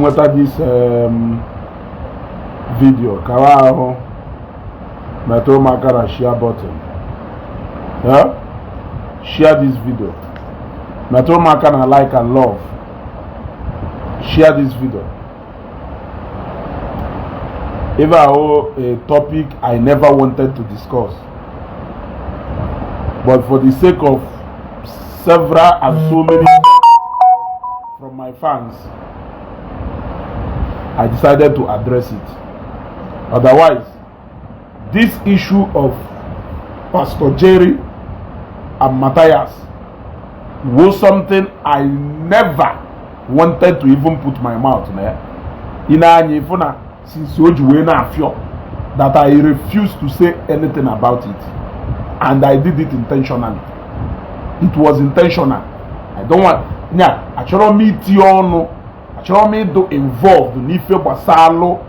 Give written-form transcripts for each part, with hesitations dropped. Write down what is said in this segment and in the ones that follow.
nweta this video kawa ahụ metụ ụmụaka na share button. Yeah? Share this video. Metụ ụmụaka na like and love. Share this video. If I owe a topic I never wanted to discuss, but for the sake of several and so many from my fans, I decided to address it. Otherwise, this issue of Pastor Jerry and Mathias was something I never wanted to even put my mouth there. Since that I refused to say anything about it, and I did it intentionally. It was intentional. I don't want actually me tiono actually me do involved in Ife Basalo,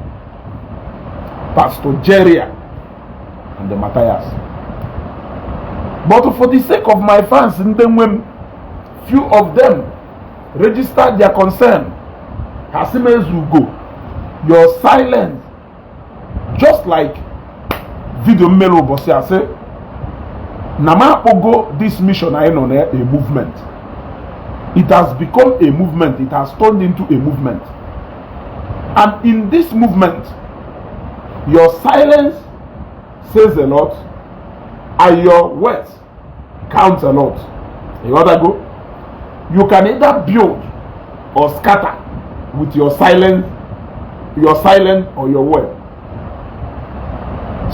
Pastor Jerry and the Mathias. But for the sake of my fans, and then when few of them registered their concern, Hasimes will go. Your silence, just like video melo boss say, Nama Ogo, this mission I know a movement. It has become a movement. It has turned into a movement. And in this movement, your silence says a lot, and your words count a lot. You want to go? You can either build or scatter with your silence or your word.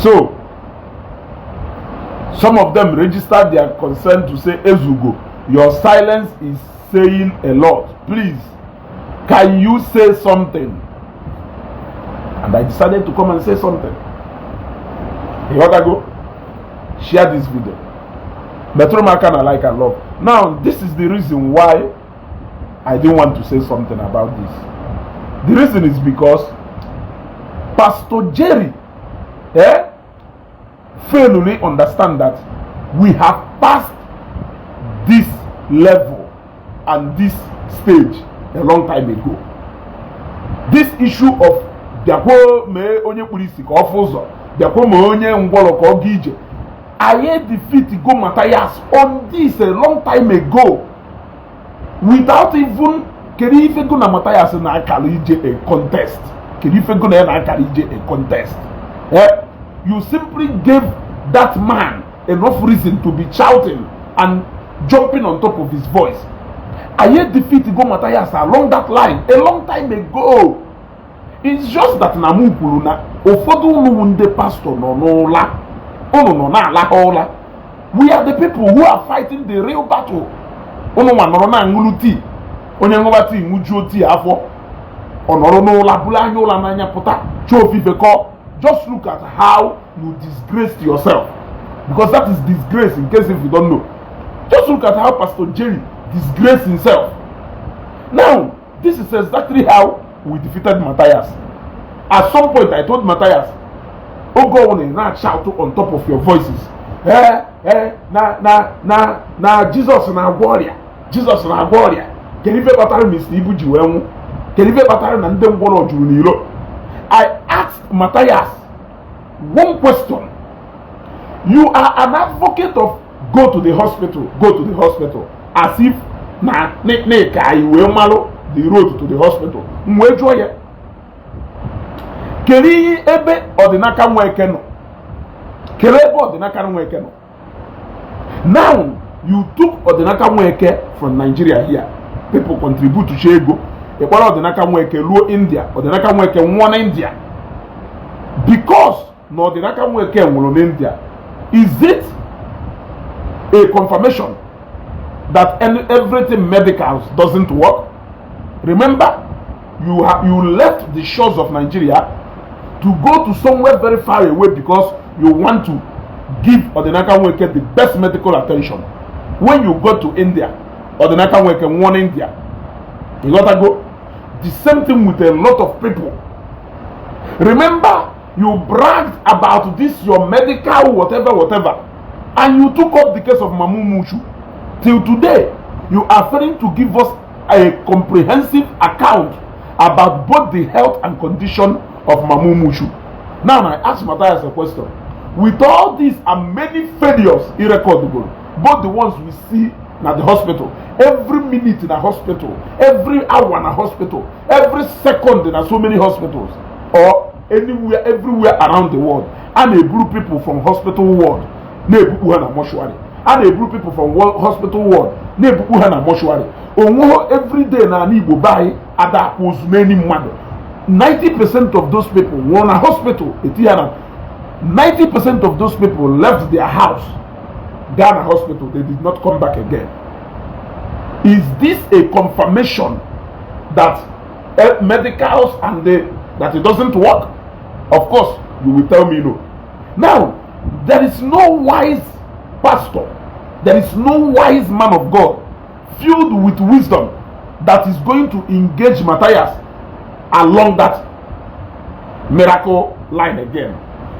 So some of them registered their concern to say, Ezugo, your silence is saying a lot. Please, can you say something? And I decided to come and say something. You want to go? Share this video. Metro Makana like and love. Now, this is the reason why I didn't want to say something about this. The reason is because Pastor Jerry failed to understand that we have passed this level and this stage a long time ago. This issue of I defeat Go Mathias on this a long time ago without even go na Mathias na Kalije a contest. Go na Kalije a contest. You simply gave that man enough reason to be shouting and jumping on top of his voice. I defeat Go Mathias along that line a long time ago. It's just that Namu Kuluna Ofodu Wunde Pastor no la. No la. We are the people who are fighting the real battle. Ono manona nguluti. Onyangobati mujuoti afo. Onorono la bulanyo la nanya pota. Chofifeko. Just look at how you disgraced yourself. Because that is disgrace, in case if you don't know. Just look at how Pastor Jerry disgraced himself. Now, this is exactly how we defeated Mathias. At some point, I told Mathias, oh, go on and not shout on top of your voices. Na Jesus na warrior. Jesus na warrior. Can you better Mr. Ibu Jiwemu? Can you better than them one or Junilo? I asked Mathias one question. You are an advocate of go to the hospital, as if na kai we malo the road to the hospital. Mwejoye. Keri ebe ordinaka mwekeno. Now you took ordinaka mweke from Nigeria here. People contribute to Shego. Ekwana ordinaka mweke luo India. Ordinaka mweke one India. Because no ordinaka mweke nwolo India. Is it a confirmation that everything medicals doesn't work? Remember, you left the shores of Nigeria to go to somewhere very far away because you want to give Ordinaka Nweke the best medical attention. When you go to India, Ordinaka Nweke won India. You gotta go. The same thing with a lot of people. Remember, you bragged about this, your medical, whatever, and you took up the case of Mamu Mushu. Till today, you are failing to give us a comprehensive account about both the health and condition of Mamu Mushu. Now I ask Mathias a question. With all these and many failures irrecordable, both the ones we see at the hospital, every minute in a hospital, every hour in a hospital, every second in so many hospitals, or anywhere, everywhere around the world, and a group people from hospital ward, mortuary, and a group people from hospital ward, mortuary. Every day na Igbo buy other who's many mad. 90% of those people were in a hospital. 90% of those people left their house, Ghana hospital. They did not come back again. Is this a confirmation that medicals and that it doesn't work? Of course, you will tell me no. Now, there is no wise pastor, there is no wise man of God filled with wisdom that is going to engage Mathias along that miracle line again,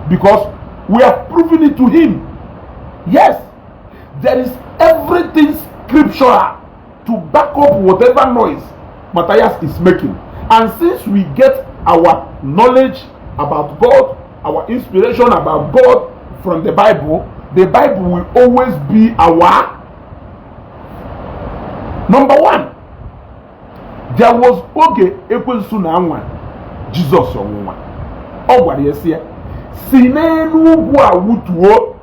because we have proven it to him. Yes, there is everything scriptural to back up whatever noise Mathias is making. And since we get our knowledge about God, our inspiration about God from the Bible will always be our number one. There was oge ekwensu na anwa Jesus onwa. O gwara ya si n'elu ugwu a wutuo.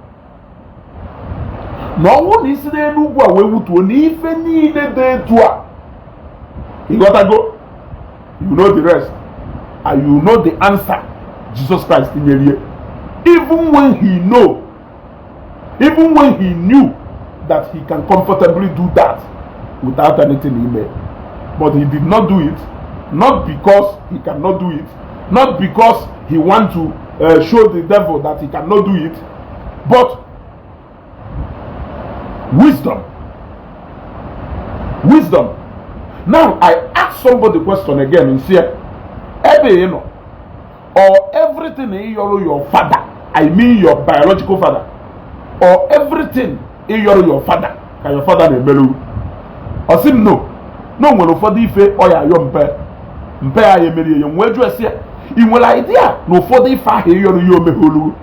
Na ọnwụ na isi n'elu ugwu a wee wutuo n'ife niile dị etu a. You gotta go. You know the rest. And you know the answer Jesus Christ in here. Even when he knew that he can comfortably do that without anything in there. But he did not do it, not because he cannot do it, not because he wants to show the devil that he cannot do it, but wisdom. Wisdom. Now I ask somebody the question again and say, or everything in your father, I mean your biological father, or everything in your father, can your father be Melu? Or say no. No one of the ife oya yo mpe aye meri ye nweju ese inwela idea no for the ife ahe yo meholu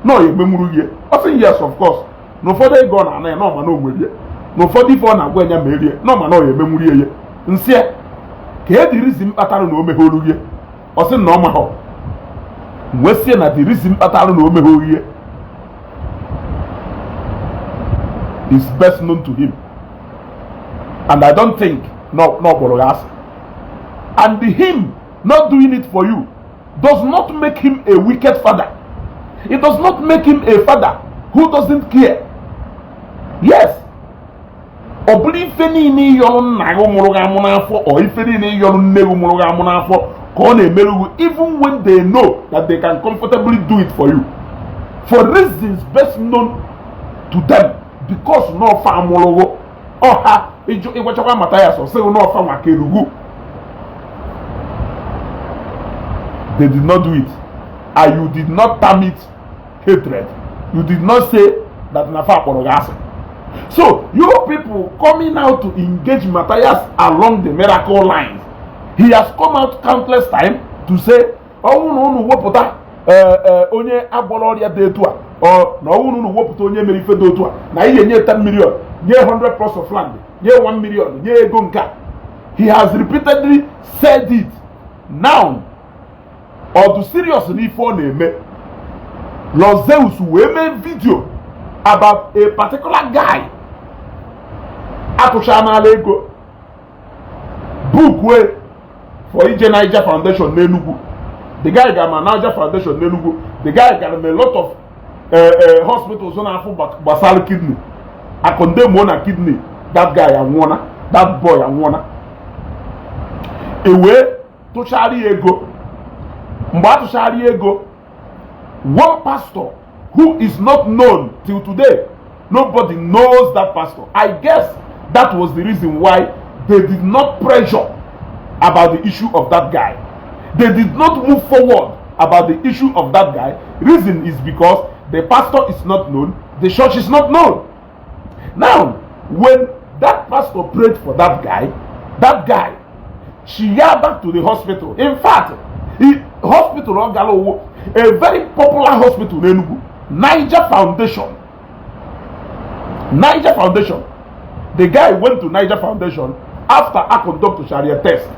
no ye memuru ye. I say yes, of course. No for the go na no ma no nwere. No for the ife na gwa nya meri no ma no ye memuru ye. Nse ke e di reason pataro no meholu ye. O say no ma ho. Nwesie na di reason pataro no meholu ye is best known to him. And I don't think no Borogas. And him not doing it for you does not make him a wicked father. It does not make him a father who doesn't care. Yes. Or if any yon nago or if any yon even when they know that they can comfortably do it for you, for reasons best known to them, because no family or Mathias or say no farm they did not do it, and you did not permit hatred. You did not say that Nafa Porogase. So you people coming out to engage Mathias along the miracle lines. He has come out countless times to say, oh no wopota onye aboloria de tua, or no wopota onye merife do tua. Na iye nye 10 million, nye 100 plus of land. Ye 1 million, ye gonka. He has repeatedly said it. Now, or to seriously for name, Los Zeus will make video about a particular guy. Atushana Lego book way for Niger Foundation Nenugu. The guy got a Niger Foundation Nenugu. The guy got a lot of hospitals on basal kidney. I condemn one kidney. That guy and one, that boy and one. Away to Shari Ego. Mba to Shari Ego. One pastor who is not known till today. Nobody knows that pastor. I guess that was the reason why they did not pressure about the issue of that guy. They did not move forward about the issue of that guy. Reason is because the pastor is not known, the church is not known. Now, when that pastor prayed for that guy she got back to the hospital. In fact, the hospital Ogalo, a very popular hospital in Enugu, Niger Foundation. Niger Foundation. The guy went to Niger Foundation after I conducted Sharia test.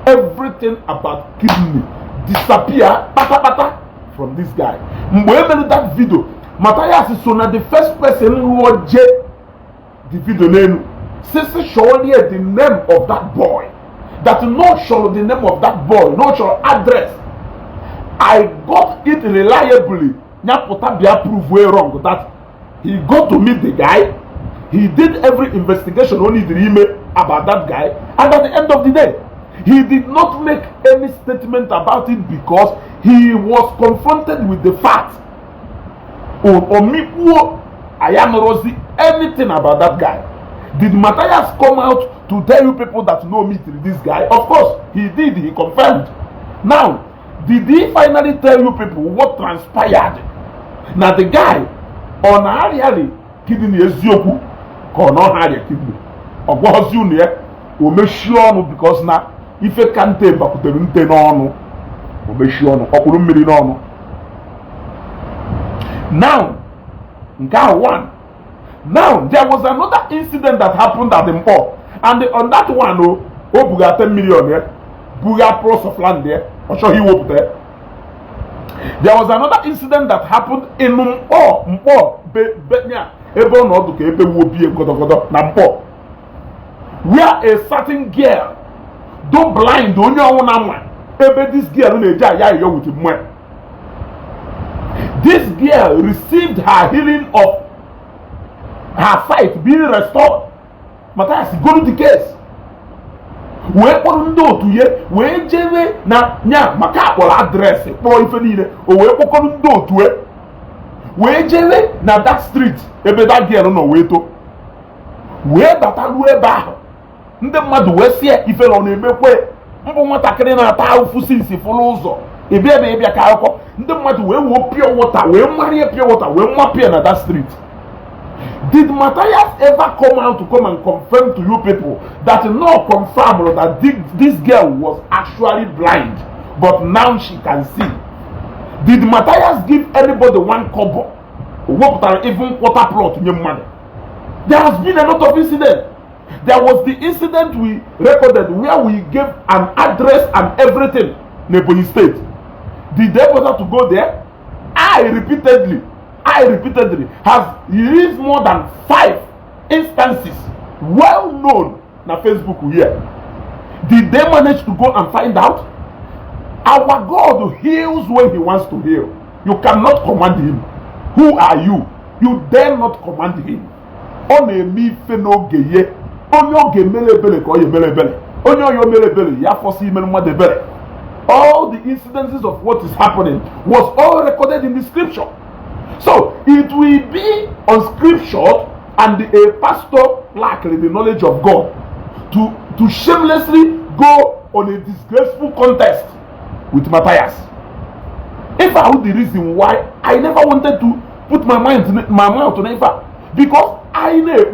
Everything about kidney disappear from this guy. When that video, Mathias is the first person who watched the video name. Says surely the name of that boy. That not show the name of that boy, not show address. I got it reliably. Nyapota be approved way wrong that he got to meet the guy. He did every investigation only the email about that guy, and at the end of the day, he did not make any statement about it because he was confronted with the fact. I am Rosie anything about that guy. Did Mathias come out to tell you people that know me through this guy? Of course, he did. He confirmed. Now, did he finally tell you people what transpired? Now, the guy on Ariali kidney Ezeaku, on Ariali kidney, or was you near, will make sure because now, if you can't tell, but the winter on, will make sure, or no. Now, guy one. Now, there was another incident that happened at the mall. And on that one, Buga 10 million there. Buga pros of land there. I'm sure he was there. There was another incident that happened in Mpo, where a certain girl, though blind, don't know this girl this girl received her healing of her sight being restored. Mathias, go to the case. Where on do to ye, where Jere na nya maka or address, for if you need it, or where on do to it. Where Jere na that street, ebe that girl no way to. Where that alwe ba. Nde madu we see if you on ebe kwe. Mbo mata kere na ta ufusi si follow. Ebe ebe aka akọ. Nde madu we wo pure water, we marry pure water, we mapia na that street. Did Mathias ever come out to come and confirm to you people that no confirm that this girl was actually blind, but now she can see? Did Mathias give anybody one kobo? Or even quarter plot in your money? There has been a lot of incidents. There was the incident we recorded where we gave an address and everything in Ebonyi State. Did they bother to go there? I repeatedly has released more than 5 instances well known na Facebook here. Did they manage to go and find out? Our God heals when he wants to heal. You cannot command him. Who are you? You dare not command him. Only me feno geye. Onyo ge melebele ko ye melebele. Onyo yo melebele ya fosi meluma de bele. All the incidences of what is happening was all recorded in the scripture. So it will be on scripture and a pastor lacking the knowledge of God to shamelessly go on a disgraceful contest with Mathias. If I would the reason why I never wanted to put my mouth on it, because I know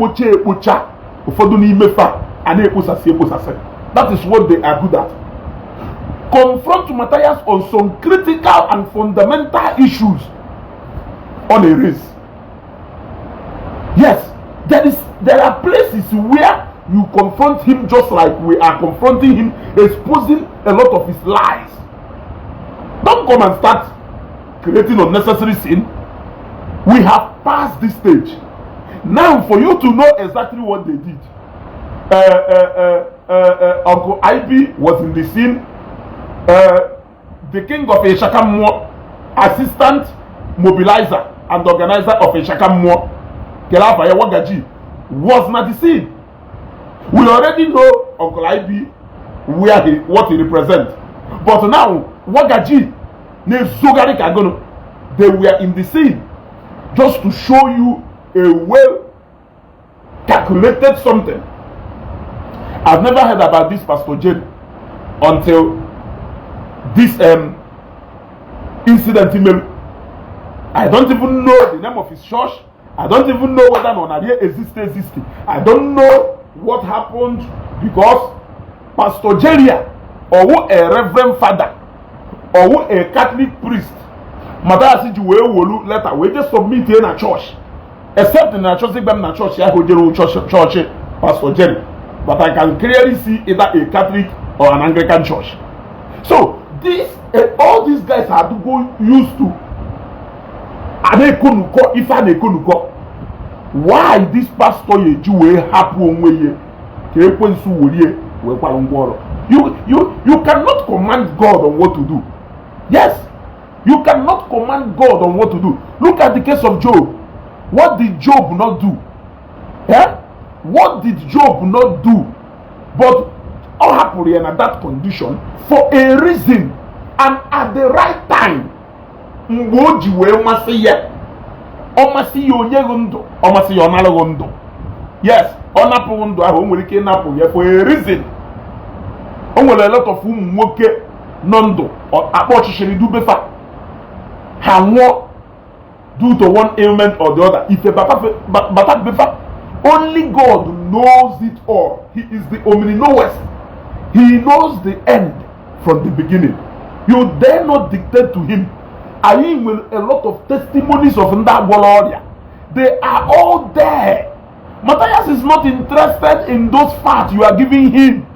that is what they are good at. Confront Mathias on some critical and fundamental issues on a race. Yes, there are places where you confront him just like we are confronting him, exposing a lot of his lies. Don't come and start creating unnecessary sin. We have passed this stage. Now, for you to know exactly what they did, Uncle Ibe was in the scene. The king of Eshakammo, assistant mobilizer and organizer of Eshakammo, Kelafaya Wagaji, was not the scene. We already know Uncle Ibe what he represents. But now, Wagaji, they were in the scene just to show you a well calculated something. I've never heard about this Pastor Jane until this incident email. I don't even know the name of his church. I don't even know whether Nonarie exists. I don't know what happened because Pastor Jeria or a reverend father, or a Catholic priest. Mathias ji wee wolu letter we just submit in a church. Except in a church, na church, I go to church, Pastor Jerry. But I can clearly see either a Catholic or an Anglican church. So this, all these guys are to go used to. Why this pastor ye Jew happen way? You cannot command God on what to do. Yes, you cannot command God on what to do. Look at the case of Job. What did Job not do? Yeah? What did Job not do? But all happened in that condition for a reason and at the right time. Yes, for a reason. A lot of whom nondo or approaching do befa. Due to one ailment or the other. If a only God knows it all. He is the omni-knowest. He knows the end from the beginning. You dare not dictate to him. I am with a lot of testimonies of Ndagwaloria. They are all there. Mathias is not interested in those facts you are giving him.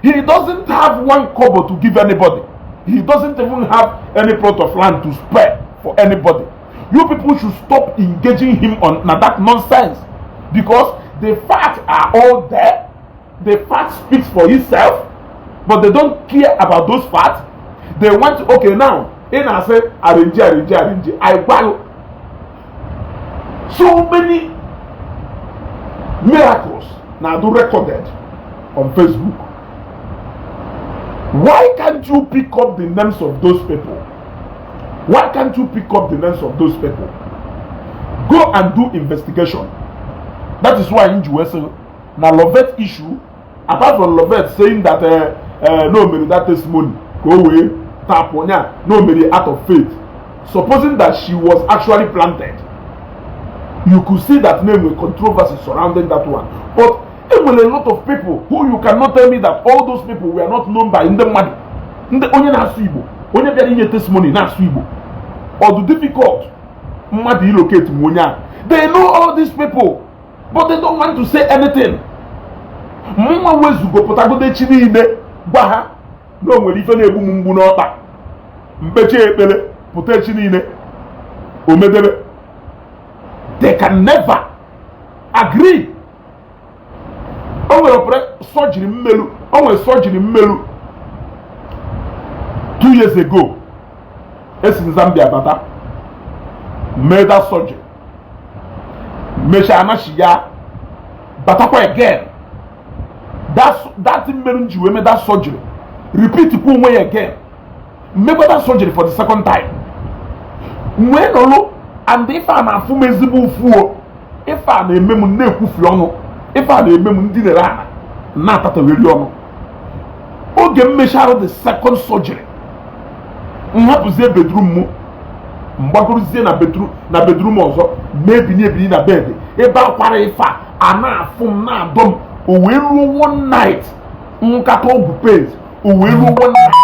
He doesn't have one kobo to give anybody. He doesn't even have any plot of land to spare for anybody. You people should stop engaging him on that nonsense, because the facts are all there. The fact speaks for itself, but they don't care about those facts. They want to, okay, now in I say arrange. I buy so many miracles now do recorded on Facebook. Why can't you pick up the names of those people? Why can't you pick up the names of those people? Go and do investigation. That is why in US now Lovett issue, apart from Lovett saying that no many that testimony go away, tap on ya, no many out of faith. Supposing that she was actually planted, you could see that name with controversy surrounding that one. But there were a lot of people who you cannot tell me that all those people were not known by in the money. Only na Igbo, only there in testimony na Igbo. Or the difficult, they know all these people, but they don't want to say anything. They can never agree. Surgery 2 years ago. In Zambia, Bata made that surgery. Mesha Anashia Bata again. That thing made that surgery. Repeat it way again. Make that surgery for the second time. When olo and if I'm a fumezibu fuo, if I'm a memu neku fiono, if I'm a memu dinera, not at a reliono. Okay, Mesha the second surgery. Mwapuzie bedroom mu mbakuruzie na bedroom ozo mebi na bed eba kwara ifa ana afum na adom oweru one night nkato ogu page oweru one night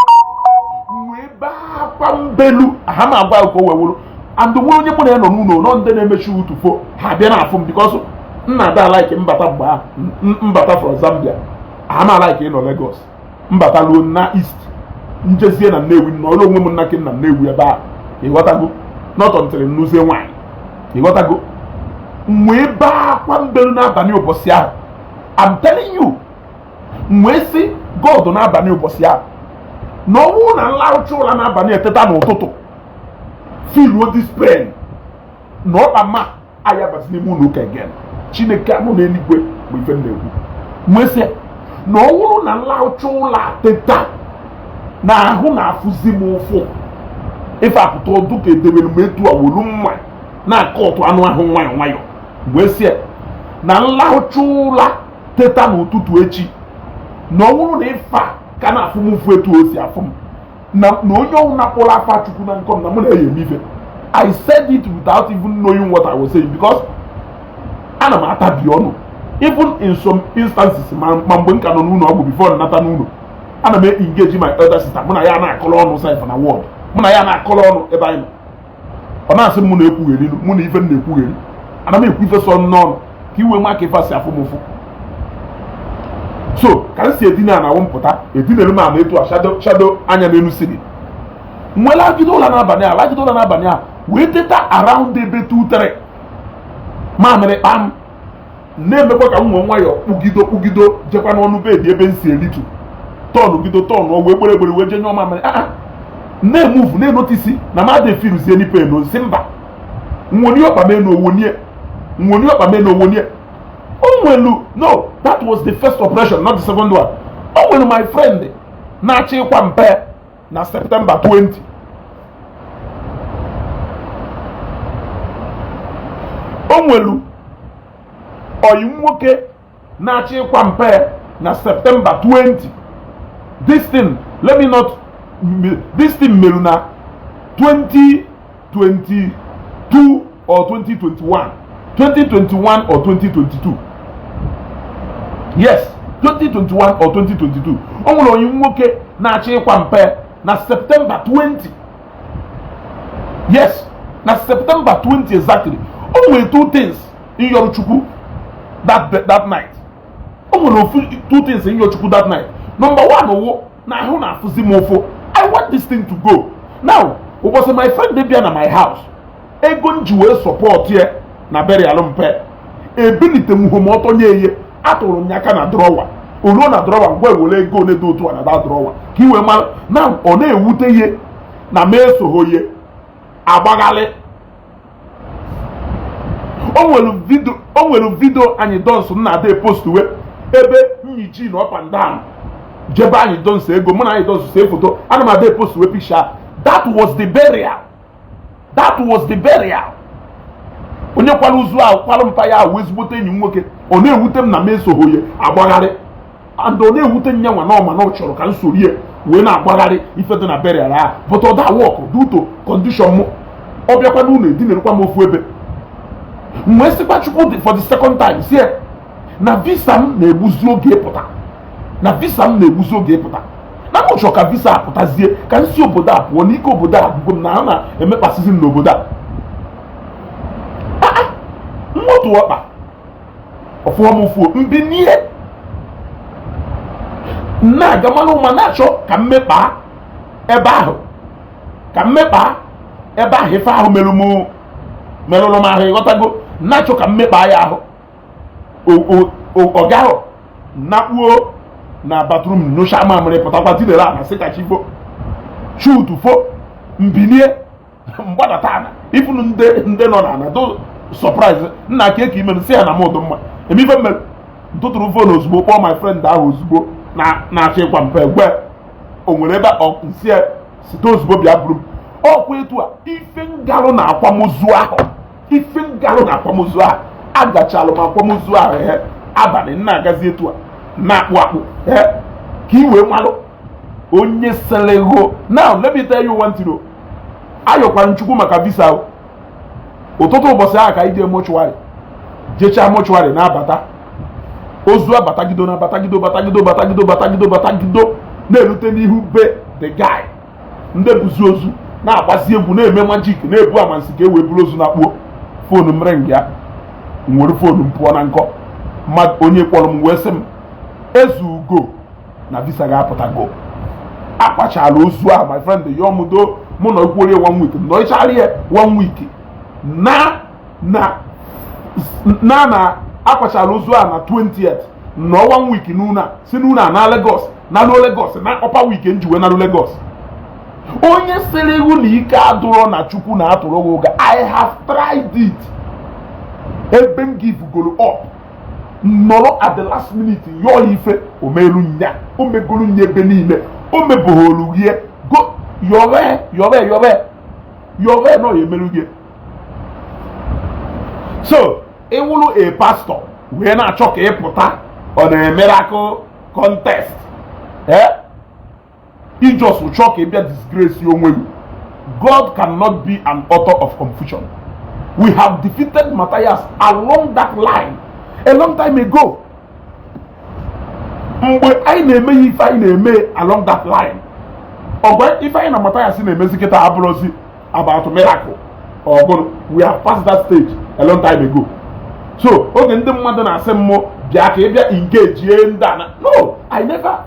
weba kwambelu ahama agwa ko wewuru and the one onye mo na no nuno no nde na emechi utufo ha bia na afum because nna da like mbata gba mbata from Zambia ahama like in Lagos mbata lo na east njezie na Nnewi no lo nwe m nnakin na Nnewi ebe a igotago not until nuze wine igotago mwe ba kwambelu na abani obosi ahụ. I'm telling you, mwe si God na abani obosi ahụ no wu na nlauchu la na abani eteta n'ụtụtụ feel what this pain no ama aya basini mu no again Chineke anụ na enigwe bụ ife na-ekwu mwe si no wu na nlauchu la teta na ahụ na afụzi m ụfụ ife apụta ọdụ ka edebere m etu awolu mma na akọtụ anụ ahụ nwayọ wee sie na nlahụcha ụla teta n'ụtụtụ echi na ọwụrụ na ife ka na afụ m ụfụ etu o si afụ m na onye ọwụ napụrụ afa chukwu na nkọm na mụ na-eyi m ife. I said it without even knowing what I was saying because ana m atabi ọnụ even in some instances ma mgbe m ka nọ n'ụlọ ọgwụ before nnata n'ụlọ ana m engage my elder sister mụ na ya na-akọrọ ọnụ sef na wọd mụ na ya na-akọrọ ọnụ ebe anyị nọ ọ na-asị mụ na-ekwugheri mụ na ife na-ekwugheri ana m ekwu ife sọ n'ọnụ ka iwe nwa ka ife asị afụ m ụfụ so ka m si edina na mpụta edinere m ama etu a shado anya n'elu siri nwere agide ụlọ n'abalị a wee teta around ebe 2-3 mamịrị kpam na-emekwa ka m nwee nwayọ kpụgido jekwa n'ọnụ bedi ebe m si elitu tọnụ gido tọnụ wee gbere wee je nyụọ mamịrị na-emuvu na-enotisi na mmadụ efiruzie n'ipe n'ozi mba nwoni ọkpa mee n'owonie onwelu no that was the first operation not the second one onwelu my friend na-achọ ịkwa mpe na September 20 onwelu oyi nwoke na-achọ ịkwa mpe na September 20 this thing meru na 2022 or 2021 or 2022 yes 2021 or 2022 o nwere onye nwoke na-achọ ịkwa mpe na September 20 yes na September 20 exactly o nwere two things in your chukwu that night o nwere two things in your chukwu that night number one owo na ahụ na afụzi m ụfụ I want this thing to go now ụbọchị my friend dey bịa na my house ego nji wee support ye na burial mpe ebilite m hom ọtọ nye eye atụrụ m aka na drawer oluo na drawer ngwa ewere ego na-edo otu a na that drawer ka iwe mara na ọ na-ewute ihe na ma esogho ihe agbaghalị o nwere vidio anyị dọnsụ na ada post we ebe nyichi na up and down jebe anyị dọnsụ ego mụ na anyị dọnsụ see foto ana m ada post we picture that was the burial onye kwara uzu ahụ kwara mpa ya ahụ ezigbote enyi m nwoke ọ na-ewute m na m esogho ya agbagharị and ọ na-ewute nya nwa na ọma na ọ chọrọ ka m soro ya wee na-agbagharị ife dị na burial ahụ but ọ da work due to condition m ọ bịakwa n'ụlọ edinerekwa m ofu ebe mgbe sikwa chukwu for the second time sie na visa m na-egbuzi oge ịpụta na m chọrọ ka visa apụtazie ka m si obodo a pụọ n'ike obodo a bụgo m na ha na-emekpasịzi m n'obodo a mmotu ọkpa ọfụọmụfuo mbi n'ihe na-aga manụ ma na-achọ ka mmekpa ebe ahụ ife ahụ merụrụ m ahụ ịghọtago na-achọ ka mmekpa ya ahụ ọga ahụ nakpuo na batrum n'osha mamịrị pụtakwa tidere a na sịkachifo chutufo mbinie mgbadata ana ifunu ndị nọ na do surprise nna ka eke imere si ya na m ụdụ mma emife mmere ntụtụrụ fon ozugbo kpọọ my friend ahụ ozugbo na-achọ ịkwa mpe gwe o nwere ebe nsi site ozugbo bịa bụrụ m ọkwa etu a ife ngarụ na akwamozu ahụ agachalụ m akwamozu ahụ abalị na-agazi etu a na-akpụ akpụ ka iwee malụ onye selego. Now let me tell you one thing. Ayọkwara nchukwu maka visa ụtụtụ ụbọchị ahụ ka anyị jee mochụwarị jechaa mochụwarị na-abata ozu abatagido na-erute n'ihu be the guy ndị buzi ozu na-agbazi egwu na-eme majik na-ebu amansi ka e wee buru ozu na-akpuo fonu m ring ya nwere fonu m pụọ na nkọ mmadụ onye kpọrọ m wee sị m ezugo na visa ga-apụtago akpachala ozu ahụ my friend ya ọmụdo mụ na ekwuorie 1 week nọ ịchara ya 1 week na akpachala ozu ahụ na 20th nọ 1 week n'una si n'una na Lagos na Lagos na upper week njiwe na Lagos onye sere ihu na ike adụrọ na chukwu na atụrụ ụga. I have tried it ebe m give golo up nọrọ at the last minute yọọ ife omelu nya omegolu nya ebe niile o meboholu rie go yọrọ no emelu rie. So ewulu a pastor wee na-achọ ka ịpụta on a miracle contest he just will chọ ka ịbịa disgrace onwe you. God cannot be an author of confusion. We have defeated Mathias along that line a long time ago. Mgbe anyị na-eme ife anyị na-eme along that line. Ọgwa ife anyị na Mathias na-emezi kịta abụrụzi about miracle. Ọgụrụ we have passed that stage a long time ago. So oge ndị mmadụ na-asị m bịa ka ị bịa engage ndị ana. No, I never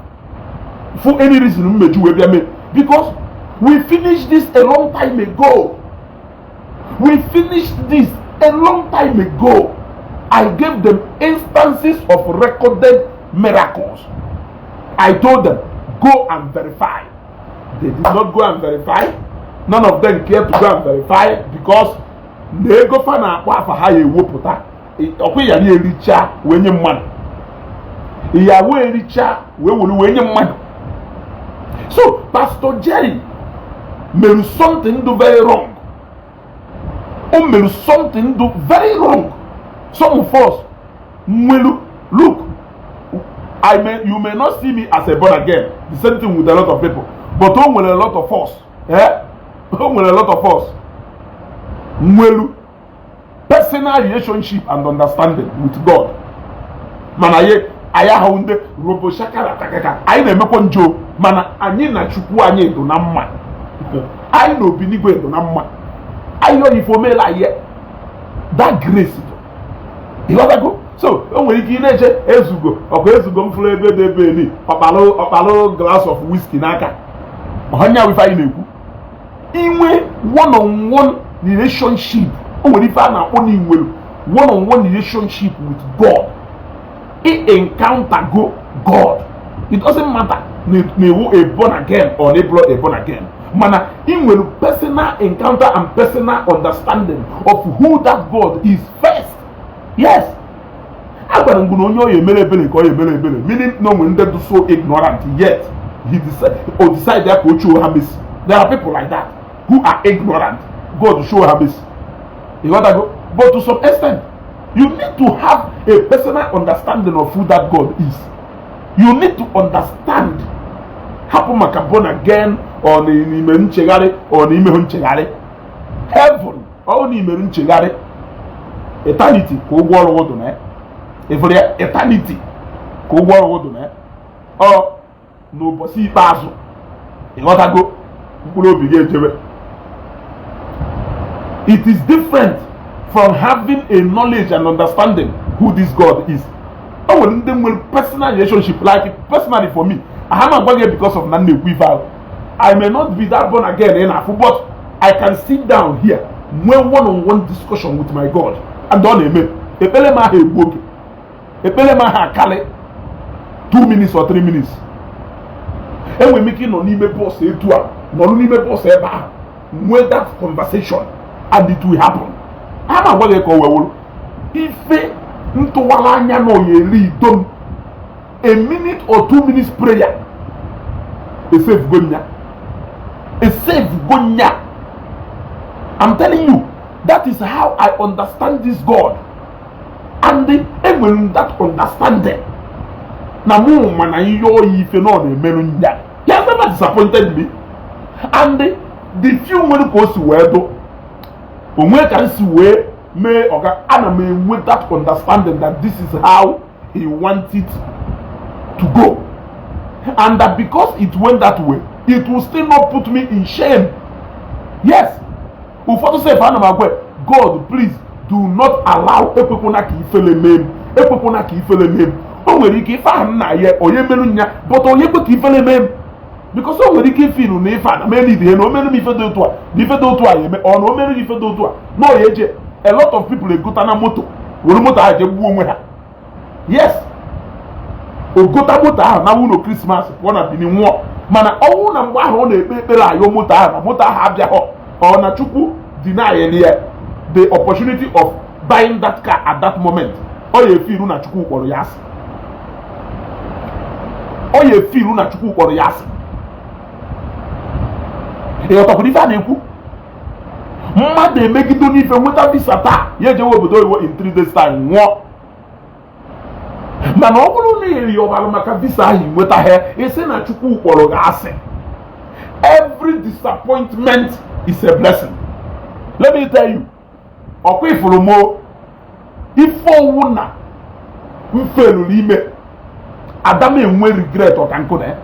for any reason mmeju wee bịa mee because we finished this a long time ago. We finished this a long time ago. I gave them instances of recorded miracles. I told them, go and verify. They did not go and verify. None of them cared to go and verify because they go for na for how you whoop that. Okay, you need richer when you man. You are way richer when you man. So, Pastor Jerry made something do very wrong. Or made something do very wrong. Some of us will look. You may not see me as a born again. The same thing with a lot of people. But with a lot of us. With a lot of us. Will personal relationship and understanding with God. Man, aya haunde robo shakara takaka. I na emekwa njo mana anyị na Chukwu anyị do na mma. I no binigwe do na mma. Ayo ifomela ye. That grace. You got to go. So when you get ezugo, or ezugo mflo ebe de be ni, opalo glass of whiskey naka. Ohanya we find you. Inwe one-on-one relationship. When you find out one-on-one relationship with God. It encounter God. It doesn't matter who a born again or a born again. Mana in will personal encounter and personal understanding of who that God is first. Yes. Meaning no one is so ignorant yet he decide that to show him. There are people like that who are ignorant. God show him. You got to go. But to some extent, you need to have a personal understanding of who that God is. You need to understand. Happen maka born again or n'ime nchegharị or n'ime nchegharị. Heaven or n'ime nchegharị. Eternity ka ụgwọ ọrụ ụdụ na eternity ka ụgwọ ọrụ ụdụ na ọ n'ụbọchị ikpeazụ ịghọtago mkpụrụ obi gị ejebe. It is different from having a knowledge and understanding who this God is. I will them personal relationship, like personally for me. I am not going because of Nande Weaver. I may not be that born again enough, but I can sit down here, when one-on-one discussion with my God, and don't amen. Epelema he book, epelema ha kale, 2 minutes or 3 minutes. And we making no nime boss e tua, no nime boss e ba. When that conversation, and it will happen. I am not going to go. If ntowalanya no yeli don a minute or 2 minutes prayer, a safe gonya, a safe gonya. I'm telling you, that is how I understand this God, and even that understanding. Namu manayo ife no ne menunya. He has never disappointed me, and the few when goes to where do, when we can see where. May okay, and with that understanding that this is how he wants it to go, and that because it went that way, it will still not put me in shame. Yes, to say, God, please do not allow epepona ki fele mem, epepona ki fele mem. O nwere ike ifa na ye oye melu nya, but oye pe ki fele mem. Because o nwere ike feel na ifa na me need he no melu mi fe do to a, di fe do to a ye me, or no melu mi fe do to a. No ye je. A lot of people go to na moto. Woro moto ha je gbu onwe ha. Yes. O gota moto ha na wuno Christmas wona bini nwo. Mana owu na mgbe ahụ na ekpe ekpere ayo moto ha na moto ha abia ho. Or na Chukwu deny the opportunity of buying that car at that moment. O ye feel na Chukwu kporo ya asị. O ye feel na Chukwu kporo ya asị. E oto kudi fa na ekwu. Mmadụ emegide n'ife nweta visa taa ya ejewe obodo oyibo in 3 days time nwụọ. Mana ọ bụrụ na eri ọbara maka visa ahụ nweta ha esi na Chukwu kpọrọ gị asị. Every disappointment is a blessing. Let me tell you, ọkwa ifuru mo ife owu na mfeluru ime Adam enwe regret or kanko ne.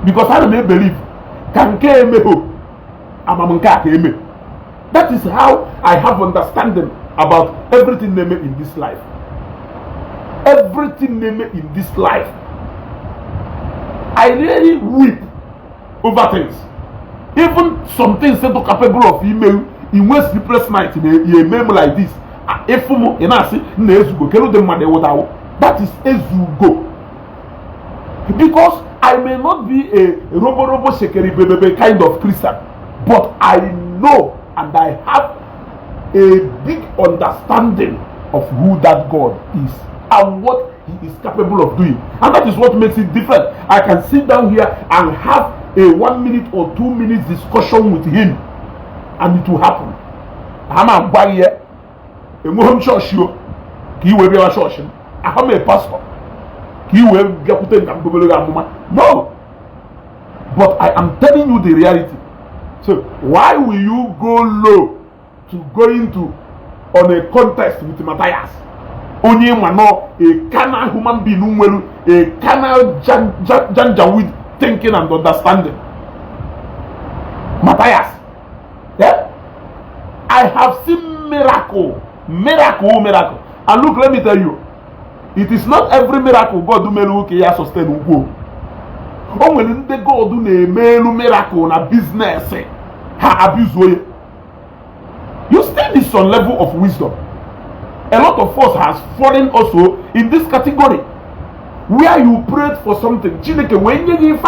Because I don't believe kanke emeho amamunka eme. That is how I have understanding about everything name in this life. Everything name in this life. I really weep over things. Even some things that are capable of email in West sleepless night in a meme like this. That is Ezugo. Because I may not be a robo shekeri bebe kind of Christian, but I know and I have a big understanding of who that God is and what He is capable of doing. And that is what makes it different. I can sit down here and have a 1 minute or 2 minutes discussion with Him, and it will happen. I'm a barrier. I'm a church. I'm a pastor. No. But I am telling you the reality. So why will you go low to go into on a contest with Mathias? Only mano a carnal human being, a carnal janja with thinking and understanding. Mathias, yeah? I have seen miracle. And look, let me tell you, it is not every miracle God do meluke ya sustain ugo. Oh, when they go do miracle na business, ha abuse way. You still need some level of wisdom. A lot of us has fallen also in this category, where you prayed for something, Chineke when you give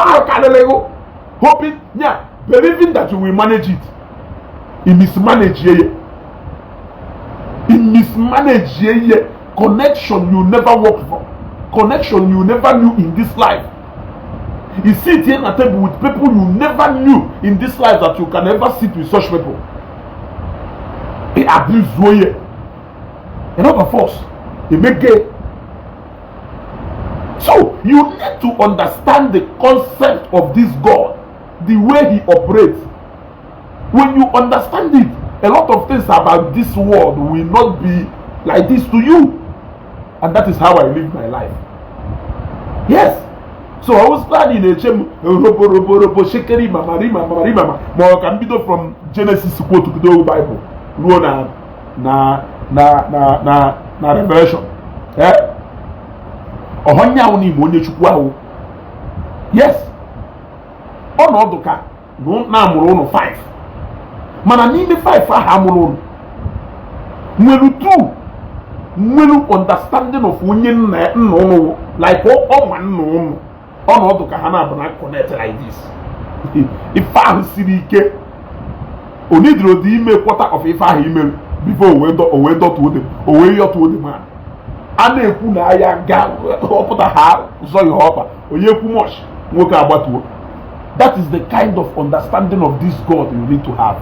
hoping, yeah, believing that you will manage it. In mismanage ye. Connection you never worked for. Connection you never knew in this life. You sit here at a table with people you never knew in this life that you can ever sit with such people. They abuse way. A lot of us, they make gay. So you need to understand the concept of this God, the way He operates. When you understand it, a lot of things about this world will not be like this to you. And that is how I live my life. Yes. So I was glad in a chem robo shekeri mama can be from Genesis to the Bible. Na Revelation. Eh? Ohonya uni monye chukwa. Yes. Ono doka no na amuro no 5. Mana ni 5 aha amuro. Nwelu 2. Nwelu understanding of onye no like o man no. Ono doka ha na abana connect like this. If I see ike onidro di ime quarter of if I email before we to the man. Ana ekwu na aya ga oputa ha so you hope oye ekwu much nwoke agbatuo. That is the kind of understanding of this God you need to have.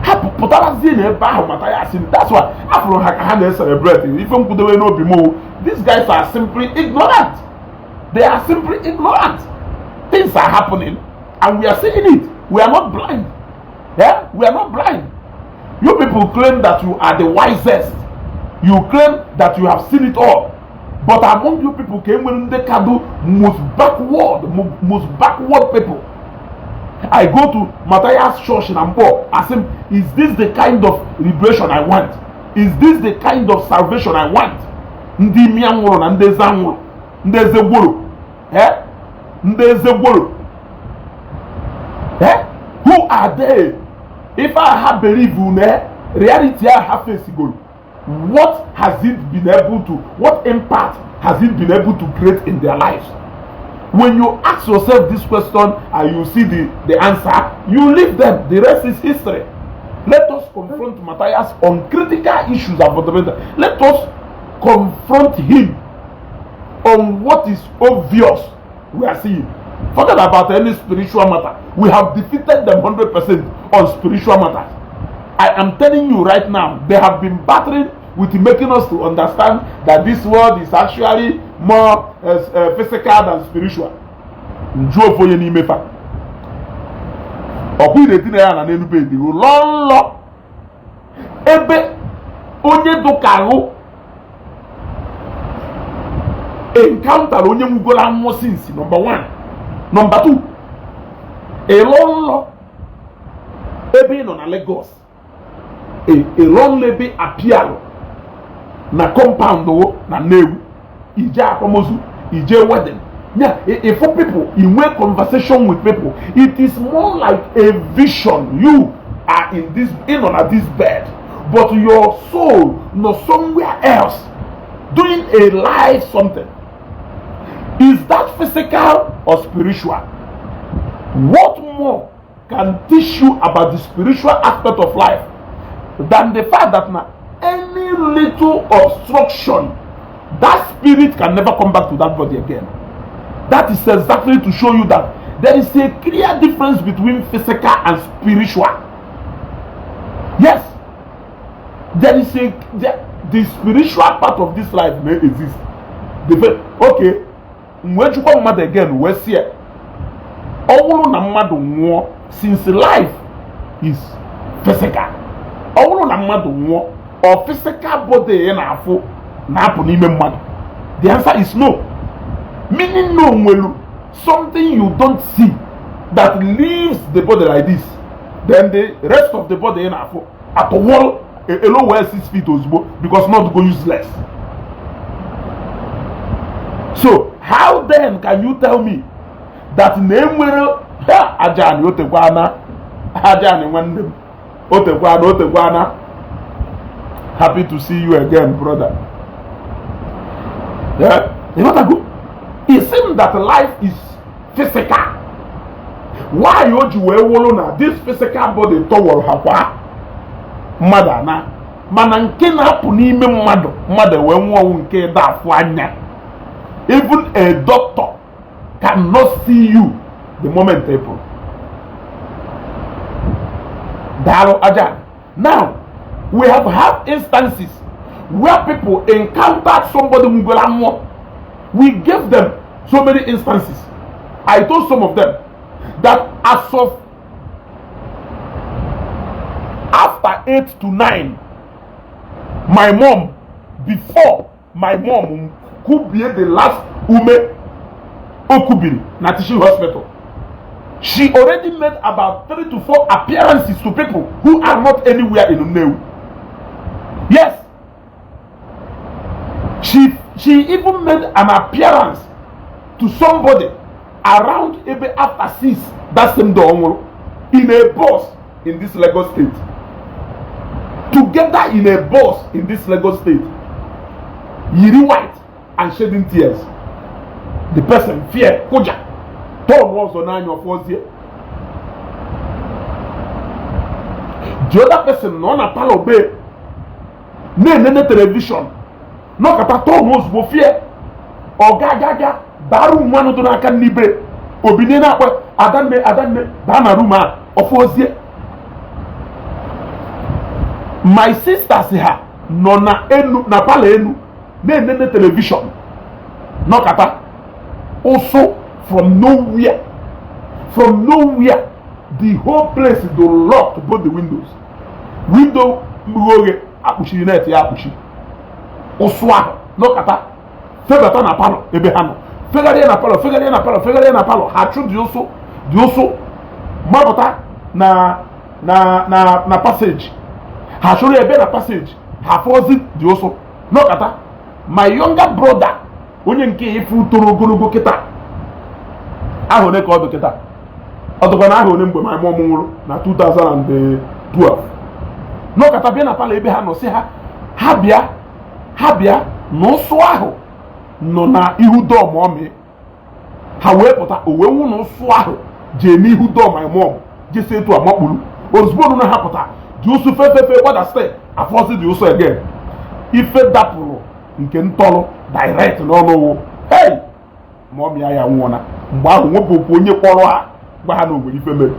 That's why after I celebrate, even these guys are simply ignorant. They are simply ignorant. Things are happening and we are seeing it. We are not blind. Yeah, we are not blind. You people claim that you are the wisest. You claim that you have seen it all. But among you people came when they can do most backward people. I go to Mathias church in Ampo. I say, is this the kind of liberation I want? Is this the kind of salvation I want? Ndi mianworo na ndezanworo. Ndezegworo. Eh? Ndezegworo. Eh? Who are they? If I have believed in reality, I have faced goal. What has it been able to? What impact has it been able to create in their lives? When you ask yourself this question and you see the answer, you leave them. The rest is history. Let us confront Mathias on critical issues about the matter. Let us confront him on what is obvious we are seeing. Forget about any spiritual matter. We have defeated them 100% on spiritual matters. I am telling you right now, they have been battering with making us to understand that this world is actually more physical than spiritual. Njoo for you mefa. Oku ireti na ya na nenu pe di lo ebe onye dukaru encounter onye nwugolo amụọ since number one. Number two, elonlo ebe nọ na Lagos, elonlo ebe appear na compound o na Nnewi, ije akwamozu, ije wedding. Yeah, if for people, you make conversation with people, it is more like a vision. You are in this bed, but your soul no somewhere else doing a live something. Is that physical or spiritual? What more can teach you about the spiritual aspect of life than the fact that now any little obstruction, that spirit can never come back to that body again? That is exactly to show you that there is a clear difference between physical and spiritual. Yes, there is the spiritual part of this life may exist. Okay, when you come mad again, we see it. All na mad war since life is physical. All na mad war or physical body in our foot. The answer is no. Meaning no mwelu, something you don't see that leaves the body like this, then the rest of the body in at the wall alone where 6 feet osbo, because not go useless. So how then can you tell me that nemwelu ajani otekwana ajani wandem otekwana? Happy to see you again, brother. Yeah, you know that good. It seems that life is physical. Why would you wear this physical body toward Hapa? Madana, Manankina Punime mother, when one can that fanya. Even a doctor cannot see you the moment they put. Daro Aja. Now, we have had instances where people encountered somebody who got more. We gave them so many instances. I told some of them that as of after 8 to 9, my mom, before my mom could be the last Ume Okubin na teaching hospital, she already made about 3 to 4 appearances to people who are not anywhere in Unewu. Yes. She even made an appearance to somebody around maybe after 6 that same day in a bus in this Lagos state. Together in a bus in this Lagos state. Yiri white and shedding tears. The person fear koja. Tom was on 9 or 4 years. The other person non a palo be. Ne television. No kata Tom was bo fear. Oga baru mwanu to na kan nibe. Obine na kwa adanne bana ruma ofozie. My sister say her no na enu na pala enu ne television. No kata also from nowhere the whole place is locked both the windows. Window mroge akushi net ya akushi. Oswa no kata febata na palo ebe hano. Fegare na palo ha tru di oso mabota na passage. Ha shori ebe na passage ha force di oso no kata. My younger brother onye nke ifu toro ogologo kita aho ne ka odo kita odogwa na aho ne mgbe my mom nwuru na 2012 no kata bia na palo ebe ha no si ha bia no so aho no na ihu do momi ha we pota o we wu no so aho je ni ihu do my mom je se to amakpulu ozbo no ha pota di osu fefe what that say aforce di osu again ife dapuru nke ntolo direct no hey mom ya nwona mgbe ahụ nwoke onye kpọrọ ha gba ha n'ogbe ife mere.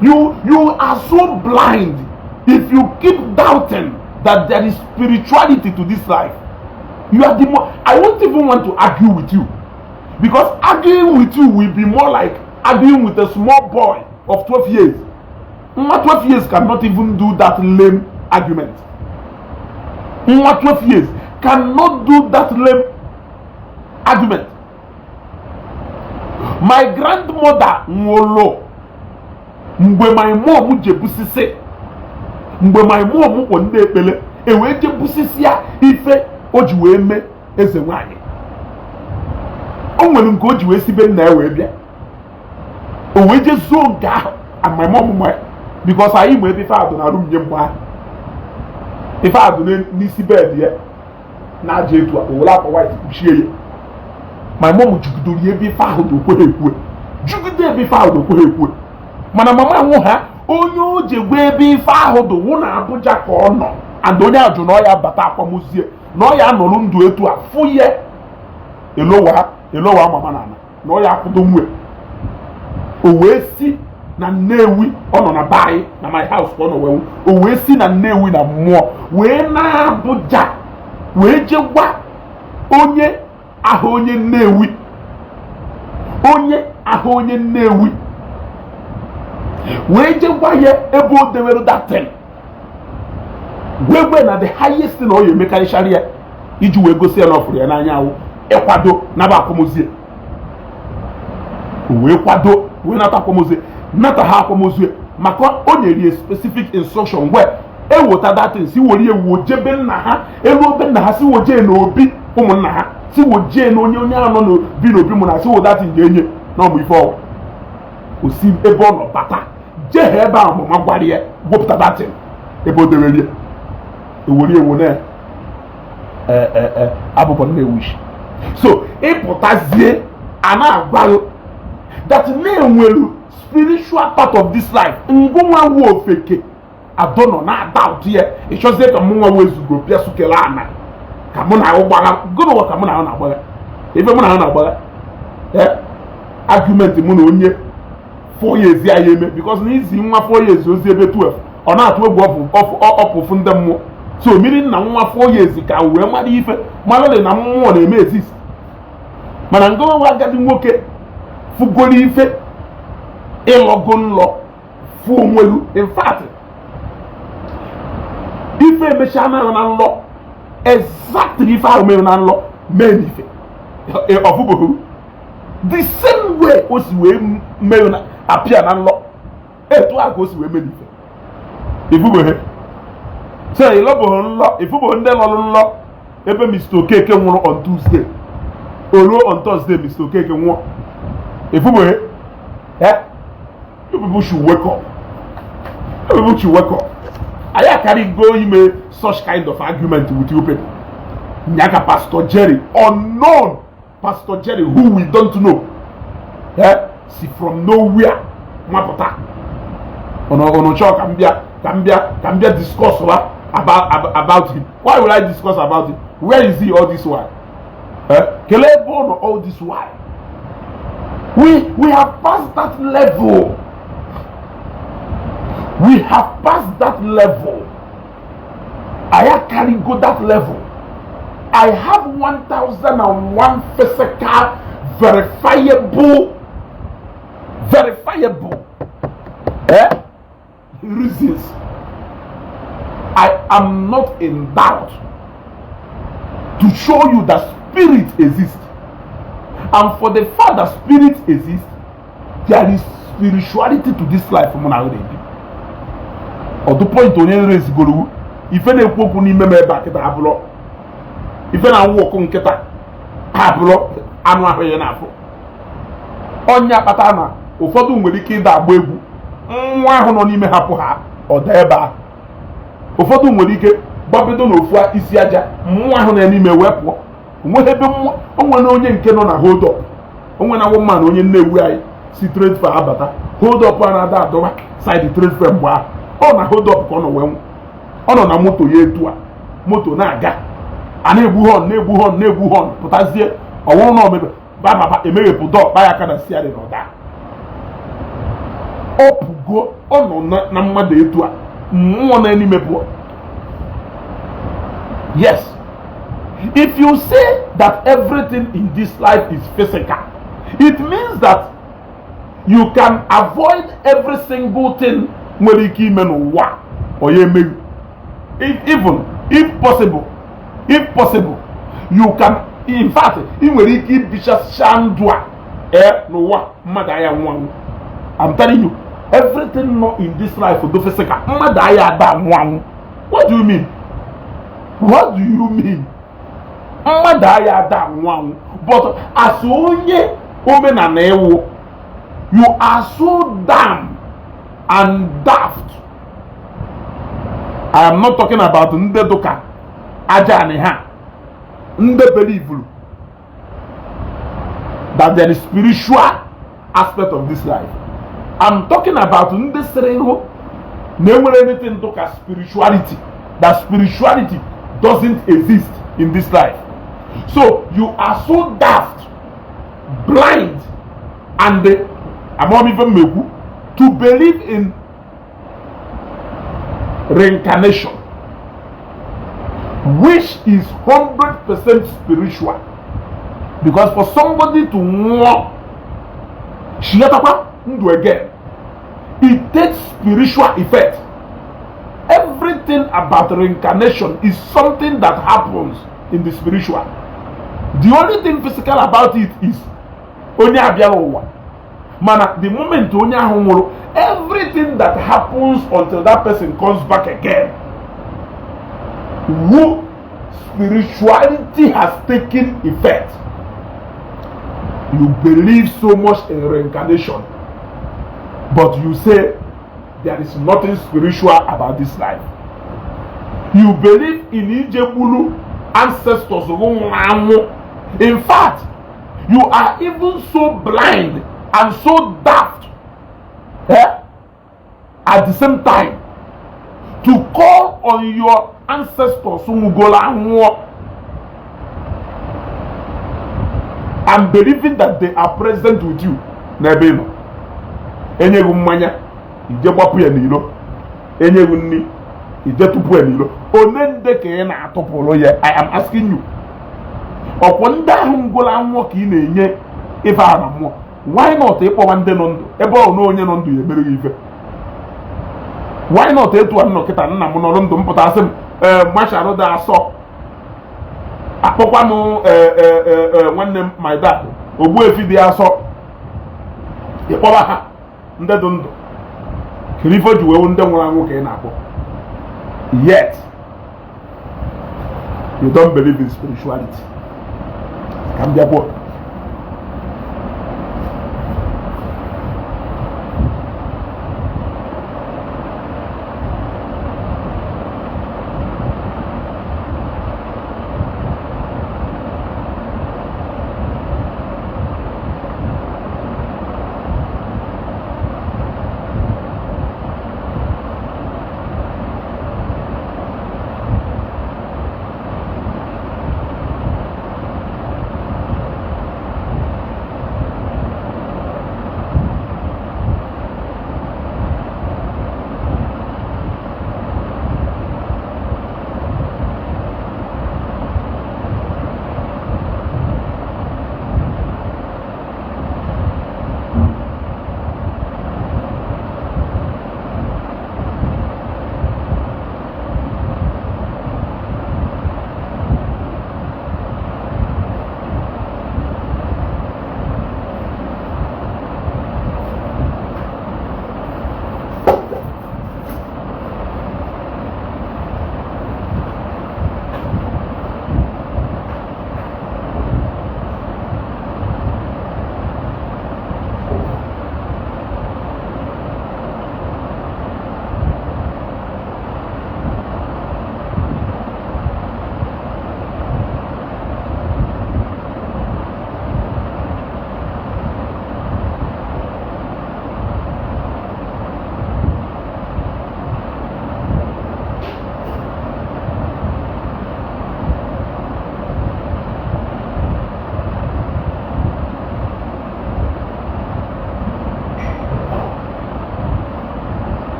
You are so blind if you keep doubting that there is spirituality to this life. You are I won't even want to argue with you, because arguing with you will be more like arguing with a small boy of 12 years. 12 years cannot even do that lame argument. 12 years cannot do that lame. argument. My grandmother nwolo mgbe my mom jebusisi mgbe my mom kpọ ndị ekpele wee jebusisi ya ife o ji wee mee eze nwanyị. O nwere nke o ji wee sibe nna ya wee bịa o wee je zuo nke ahụ and my mom mwe because anyị ma ebe ife adụ na room nye mgbe ahụ ife adụ n'isi bed ya na aja etu a owere akwa white kpuchie ya. My mom jugidoro ebe ife ahụ dị okwe ekwe jugide ebe ife ahụ dị okwe ekwe mana mama nwụ ha onye o ji gwa ebe ife ahụ dị wụ na Abuja ka ọ nọ and onye ajụ na ọ ya bata akwamozie na ọ ya nọrọ ndụ etu a fụ ye elowa mama na ana na ọ ya akwụdo nwe o wee si na Nnewi ọ nọ na baị na my house ka ọ nọ wee o wee si na Nnewi na mmụọ wee na Abuja wee je gwa onye ahụ onye Nnewi wee je gwa ya ebe o dewere datin wee na the highest na ọ ya emekarịchara ya iji wee gosi ya na ọfụrụ ya n'anya ahụ ịkwado naba akwamozie wee kwado wee nata akwamozie nata ha akwamozie maka o nyere ya specific instruction wee ewota datin si were ewu jebe nna ha elu obe nna ha si wojee na obi ụmụnna ha si wojee na onye anọ n'obi n'obi mụ na si wo datin ga-enye na ọmụ ife ọwụ osi ebe ọ nọ bata jee ebe ahụ mama gwara ya wepụta datin ebe o dewere ya ewere ewu na abụbọ Nnewi. So ịpụtazie a na-agwaghị that na-enwere spiritual part of this life ngụnwa wu ofeke adọnọ na-adautu ya ịchọzie ka mụ nwa wezugo bịa sukele ana ka mụ na ahụ gbagha gụnụwa ka mụ na ahụ na-agbagha ebe mụ na ahụ na-agbagha argument mụ na onye 4 years ya eme because na izi nwa 4 years ozi ebe 12 ọ na-atụ egwu ọpụfụ ndị mmụọ so mmiri nna nwa 4 years ka wee mara ife mara na mmụọ na-eme exist mana ngọwa agadi nwoke fugoro ife ịlọgo nlọ fụ onwelu in fact ife emechaa na nlọ exactly ife ahụ mere na nlọ mee n'ife ọfụbụghị the same way o si wee mere na apịa na nlọ etu a ka o si wee mee n'ife ifụbụghị so ịlọbụghị nlọ ifụbụghị ndị lọrụ nlọ ebe Mr. Okeke nwụrụ on Tuesday oro on Thursday Mr. Okeke nwụọ ifụbụghị people should wake up. People should wake up. I can't go ime such kind of argument with you people. Nyaka Pastor Jerry, unknown Pastor Jerry, who we don't know. See from nowhere. Mapota. Ono cho kambia discuss about him. Why will I discuss about him? Where is he all this while? Kelebo all this while. We have passed that level. We have passed that level. I can't go that level. I have 1001 physical verifiable reasons. I am not in doubt to show you that spirit exists. And for the fact that spirit exists, there is spirituality to this life. Or the point on any race go, if any pope ni meme back at Ablo, if any walk on Keta Ablo, I'm not very enough. Onya Patana, or for doing with the kid that babu, one on him hapoha, or thereby. Or for doing with the kid, Babylon of what is Yaja, one on any me weapon. When onye nke nọ na hold up onwe na woman onye nnewu anyị si trade for abata hold up another adọwa side trade for mgbe ọ na hold up ka ọ nọ wee ọ nọ na moto ya etu a moto na-aga a na-egbu hon pụtazie ọwụrụ na omebe baba emeghepụ dọ ba ya aka na si adị n'ọda ọ pụgo ọ nọ na mmadụ etu a mmụọ na n'ime pụọ. Yes. If you say that everything in this life is physical, it means that you can avoid every single thing when you keep or you may, if possible, you can In fact, ị nwere ike ibichasịcha ndụ a n'ụwa mmadụ anya nwanwụ. I'm telling you, everything not in this life do physical. Mmadụ anya ada nwanwụ. What do you mean? What do you mean? Mmadụ anya ada nwanwụ. But as onye omenala ewu, you are so damn and daft. I am not talking about ndị dụka aja ani ha, ndị believe that there is spiritual aspect of this life. I'm talking about ndị sịrị ihu na enwere anything dụka spirituality, that spirituality doesn't exist in this life. So you are so daft, blind, and to believe in reincarnation, which is 100% spiritual. Because for somebody to walk again, it takes spiritual effect. Everything about reincarnation is something that happens in the spiritual. The only thing physical about it is only abịawa. Mana the moment onye ahụ nwụrụ, everything that happens until that person comes back again, who spirituality has taken effect. You believe so much in reincarnation, but you say there is nothing spiritual about this life. You believe in Ijebulu ancestors. In fact, you are even so blind and so daft at the same time to call on your ancestors and believing that they are present with you. Nebeno enyegu mmanya ijegbapu ya n'ilo, enyegu nni ijetupu ya n'ilo. Onende ka ị na-atụpụrụ ya? I am asking you. Ọkwọ ndị ahụ ngola anwụọ ka ị na-enye ife a na mmụọ. Why not ịkpọwa ndị nọ ndụ ebe ọ na onye nọ ndụ ya emere gị ife? Why not etu a nnọkịta nna m nọrọ ndụ mpụta asị m masharụ dị asọ akpọkwa m nwanne m my dad Ogbuefi dị asọ, ịkpọba ha ndị dị ndụ kiri ife ji wewu ndị nwụrụ anwụ ka ị na-akpọ. Yet you don't believe in spirituality. Come there, boy.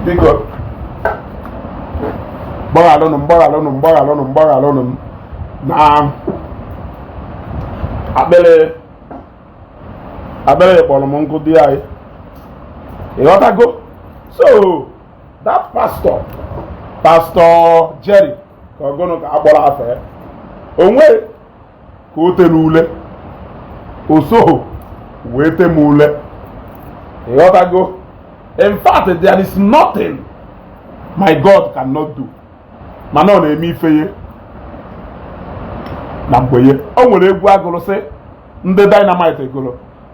Biko gbaghalụnụ na akpịrị kpọrọ m nkụ di anyị You gotta go. So that Pastor Jerry, going to Abola affair. Onwe Kotelule. Also, wait a mule. You gotta go. In fact, there is nothing my God cannot do. Manon emi feye. Na mgbe o nwere egwu agụrụ sị ndị Dynamite egụrụ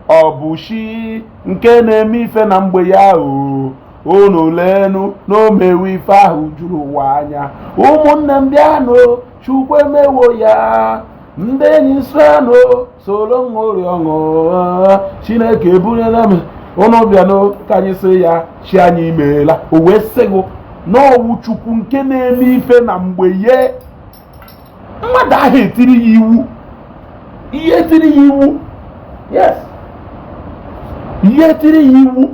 ọ bụ chi nke na-eme ife na mgbe ya o unu lenu na o mewe ife ahụ juru ụwa anya ụmụnne m bịanụ Chukwu emewo ya ndị enyi sranụ soro ṅụrị ọṅụ Chineke ebunyela m unu bịanụ ka anyị sị ya chi anyị imeela o wee sịgụ n'ọwụ Chukwu nke na-eme ife na mgbe ya mmadụ ahụ etiri ya iwu ihe etiri ya iwu yes ihe etiri ya iwu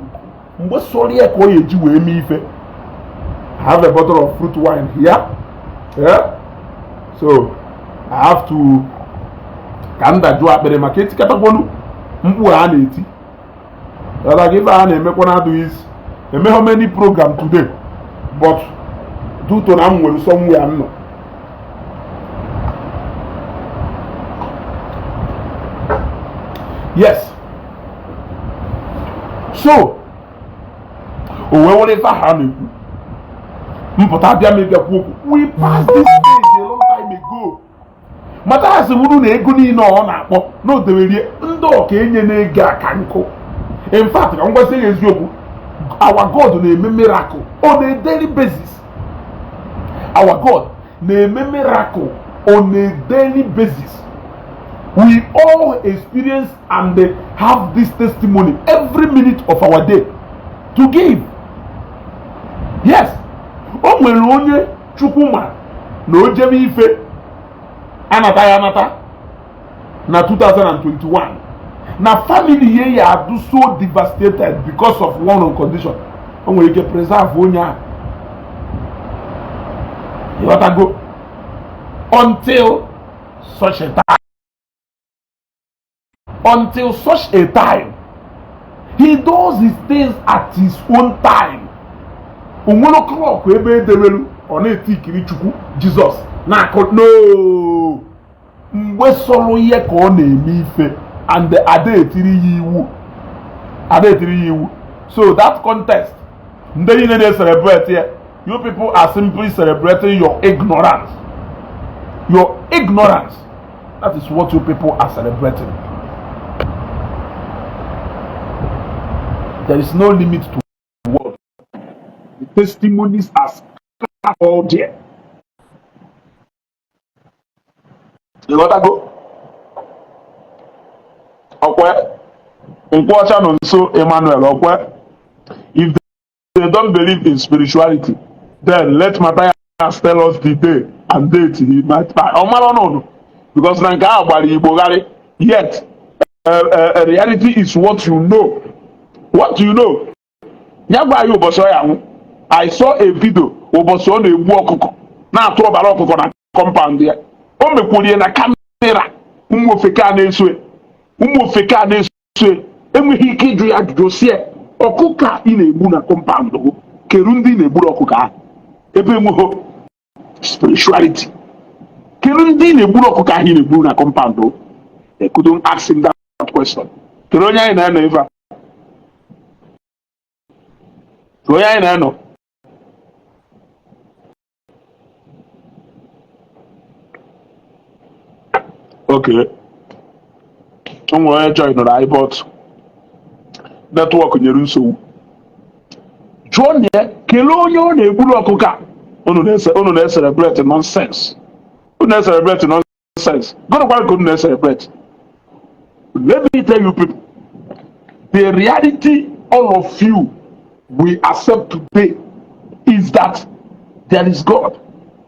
mgbe sọrọ ya ka ọ ga-eji wee mee ife I have a bottle of fruit wine here yeah? So I have to ka m dajụọ akpịrị maka etikatakwanu mkpu a na-eti like ife a na-emekwa na adụ isi emegho many program today but due to na m nwere somewhere m nọ. Yes. So, we passed this stage a long time ago. Mathias Ezeaku na-ego niile ọ na-akpọ n'odewere ndị ọka enye na-ege aka nkụ. In fact, ka m gwasị gị eziokwu, our God na-eme miracle on a daily basis. Our God na-eme miracle on a daily basis. We all experience and have this testimony every minute of our day to give. Yes. O nwere onye Chukwuma na ojebe ife anata na 2021. Na family ye ya do so devastated because of one condition. O nwere ike preserve onye a. You gotta go until such a time. Until such a time, he does his things at his own time. Unwelo clock ebe edewelu ọ na-eti ikiri Chukwu Jesus na no mgbe sọrọ ihe ka ọ na-eme ife and ada etiri ya iwu. So that contest ndị niile na-celebrate here, you people are simply celebrating your ignorance. Your ignorance. That is what you people are celebrating. There is no limit to what the testimonies are scattered all there. You gotta go. Okay. Emmanuel. Okay. If they don't believe in spirituality, then let Mathias tell us the day and date he might die. Because yet reality is what you know. What do you know? I saw a video oboso na-egbu ọkụkọ na-atụ ọbara ọkụkọ na compound ya. O mekwulie na kamera ụmụ ofeke a na-eso enweghị ike ịjụ ya ajụjụ sie ọkụkọ a ị na-egbu na compound go keru ndị na-egburu ọkụkọ ahụ ebe enweghị spirituality. Keru ndị na-egburu ọkụkọ ahụ ị na-egburu na compound go. They couldn't ask him that question. Kedu onye anyị na-anọ ebe a? Onye anyị na-anọ? Okay. Onwe join na iBot network nyere nsogbu. John ya kelee onye ọ na-egburu ọkụkọ a. Unu na-celebrate nonsense. Unu na-celebrate nonsense. Gonna quite good na-celebrate. Let me tell you people, the reality all of you we accept today is that there is God.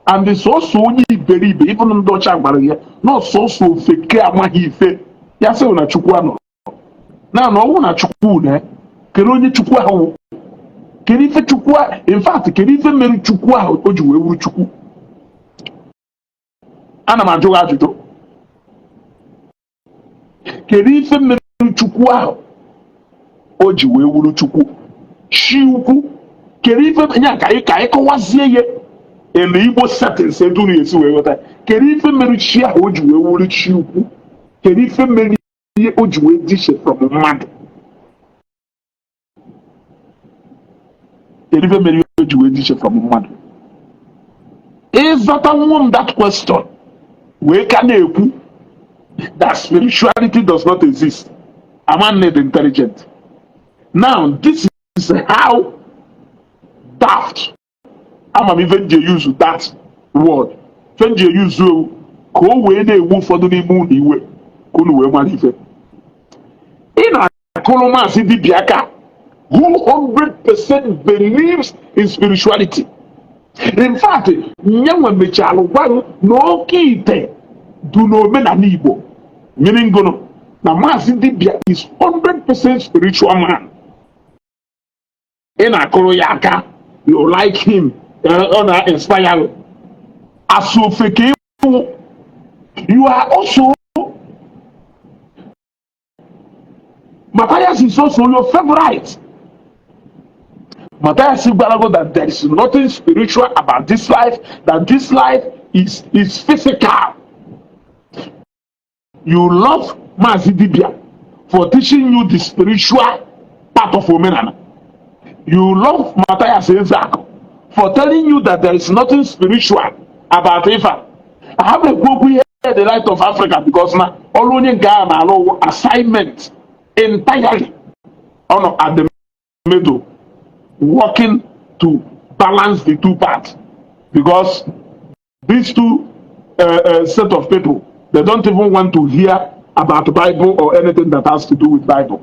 And it's also only believe, even in Dutch Agbaria, not so fake amaghị ife. Ya se una Chukwu anọ. Na no una Chukwu ne. Kedu onye Chukwu ahụ? Kedu ife Chukwu, in fact, kedu ife mere Chukwu ahụ o ji wee wuru Chukwu? Ana m ajụ ajụjụ. Kedu ife mere Chukwu ahụ o ji wee wuru Chukwu? Chiuku, Kerife, Kaika was ye. In the Igbo setting, said to me, so can even marry Chia Oju, would Chiuku, can even marry Oju dish from a mad. Can even marry Oju dish from a mad. Is that a woman that question? Where can you that spirituality does not exist? A man made intelligent. Now, this is how daft. I'm even use that word. When you use go away the wolf for the moon, you will go away my life. In a Koloma City Biaka, who 100% believes in spirituality. In fact, Nyama Mechalo, no kite, do no men an Igbo. Meaning, Gono, now Masidibia is 100% spiritual man. In a Koloyaka, you like him, inspire. Asofeke, you are also. Mathias is also your favorite. Mathias Ezeaku that there is nothing spiritual about this life, that this life is physical. You love Mazidibia for teaching you the spiritual part of Omenana. You love Mathias Ezeaku for telling you that there is nothing spiritual about Ifa. I have a book here, The Light of Africa, because now all only Ghana no assignment entirely at the middle, working to balance the two parts, because these two set of people, they don't even want to hear about the Bible or anything that has to do with Bible.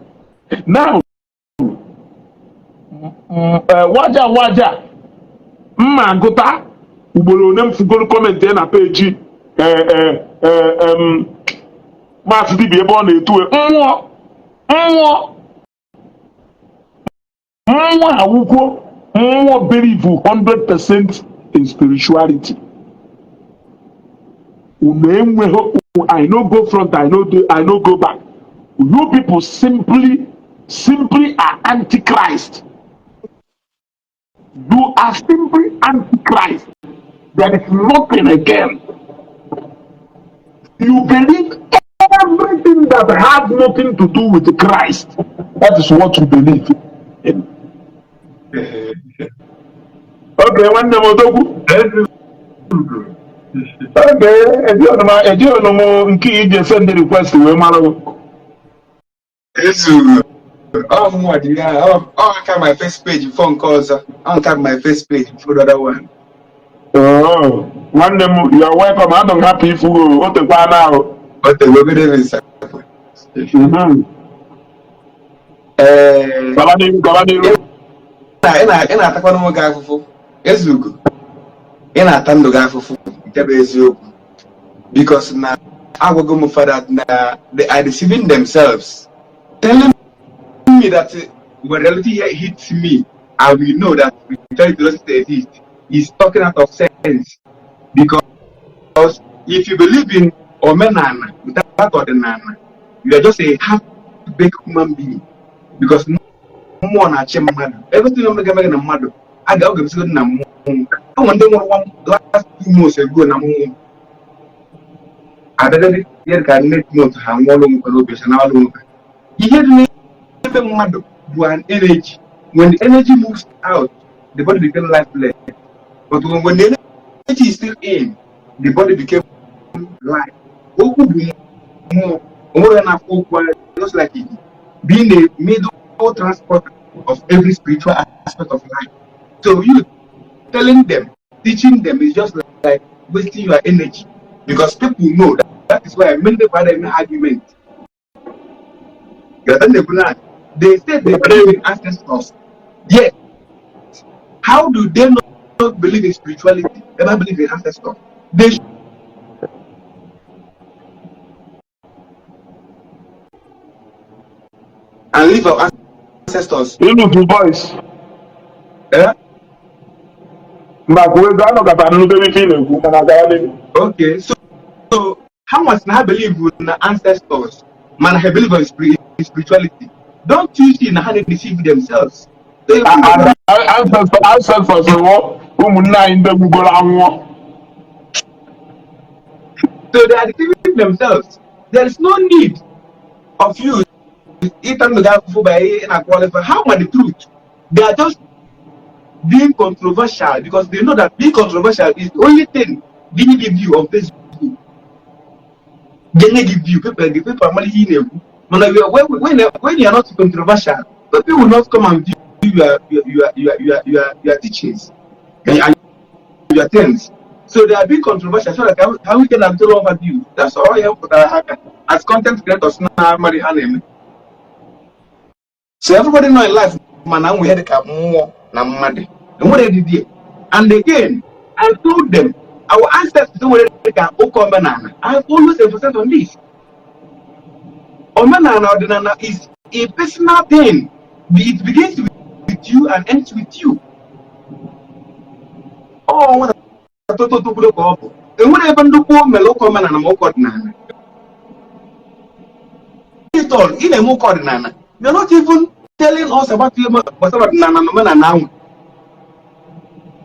Now, waja Gota ugboro nem fugoro comment na page Maazị Dibia ebe ọ na-etu mmụọ awụkwọ mmụọ believe 100% in spirituality. I no go front, I no go back. You people simply are antichrist. You are simply antichrist. There is nothing again. You believe everything that has nothing to do with Christ. That is what you believe in. Okay, one name Odogu. Okay, if you know nke ije send the request we mara. I can my first page phone calls. I can my first page for the other one. Oh, one name you are welcome. I don't happy if you what the one now. What the good is. Ina atakwa no ga afufu. Ezugo. Ina atando ga afufu. Itebe eziokwu. Because na agwago mu father na they are deceiving themselves. Telling me that when reality hits me, I will know that spirituality doesn't exist. He's talking out of sense. Because if you believe in Omenana, without Odenana, you are just a half-baked human being. Because no one has everything I'm going to mad. I got to go to Namu. I want them last 2 months ago. I didn't get a net note. I'm all over. You hear the mad one energy. When the energy moves out, the body becomes lifeless. But when the energy is still in, the body became life. More than just like it being a middle transport of every spiritual aspect of life. So you telling them, teaching them is just like wasting your energy, because people know that is why I made the argument. They said they believe in ancestors. Yet, how do they not believe in spirituality? They don't believe in ancestors. They and leave our ancestors. You know two boys. Yeah? Okay, so how much I believe in the ancestors? Man, I believe in spirituality. Don't you see how they deceive themselves? ancestors ụmụnne anyị ndị gbugoro anwụọ. So they are deceiving themselves. There is no need of you eating the guy by and qualify. How about the truth? They are just being controversial because they know that being controversial is the only thing they give you on Facebook. They give you people money in them. When you are not controversial, people will not come and view your teachings and your things. So they are being controversial. So like how we can absorb over you. That's all I have as content creators now. So everybody know in life, man, we had a more than money. And what they did, and again, I told them our ancestors were banana. I have always emphasized on this. Banana is a personal thing. It begins with you and ends with you. Oh, what a total to blow up. And when I even do Meloko man and a Moko Nana. It's all in a Moko Nana. You're not even telling us about Nana now.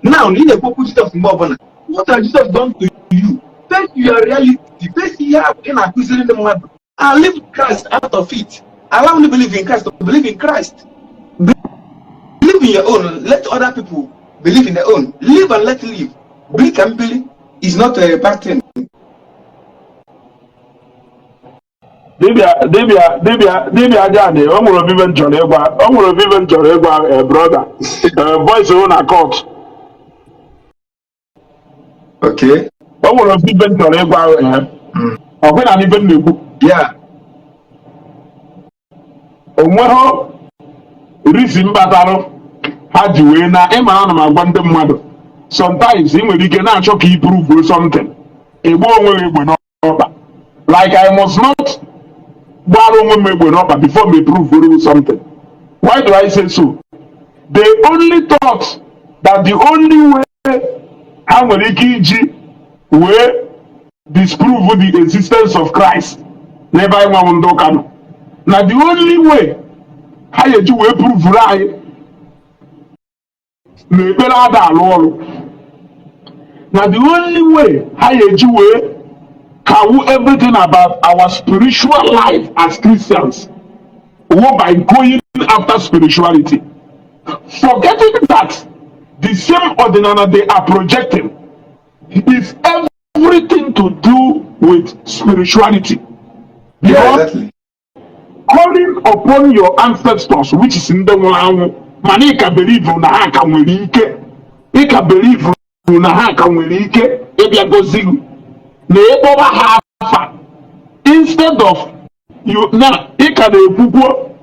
Now, in a focus of Mobana, what has Jesus done to you? Face your reality, face you have in accusing the mother, and leave Christ out of it. Allow me to believe in Christ, to believe in Christ. Believe in your own, let other people believe in their own. Live and let live. Believe and believe is not a bad thing. Dibia Jade, almost even John Egba, almost even John Egba, brother, voice on a court. Okay. Almost even John Egba, or when I even knew. Yeah. Omoho, reason battle, had you in a man of one mother. Sometimes, when you can actually prove something, it won't not. Like I must not. Before me prove something. Why do I say so? They only thought that the only way Ameriki will disprove the existence of Christ. Never even Now the only way how you will prove right. Now the only way how you will everything about our spiritual life as Christians by going after spirituality, forgetting that the same ordinary they are projecting is everything to do with spirituality. Yeah, exactly. Calling upon your ancestors, which is in the one, Manika believe na haka mwelike, Ika believe na haka mwelike, Ebia gozigu. Instead of you now, it can be people.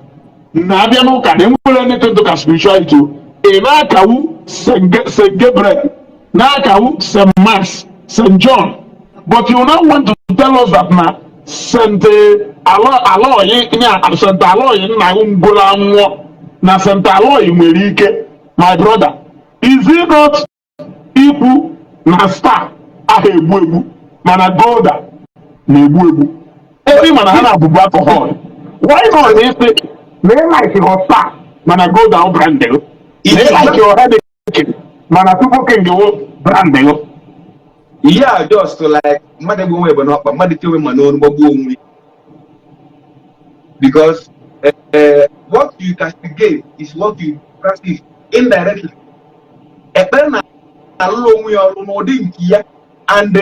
Nabiano can anything to spirituality. Enakawu Saint Gabriel, Nakawu Saint Mass, Saint John. But you now want to tell us that now Saint Aloy, Saint Aloy, na Saint Aloy Merike, my brother. Is it not equal na star ahebu? Mana golda na-egbu every man has a bubu alcohol. Why not they say they like your star mana golda o brandel, they like your head mana tupu can go brandel. Yeah, just to like mother go but not but mother tell man no go because what you castigate is what you practice indirectly. And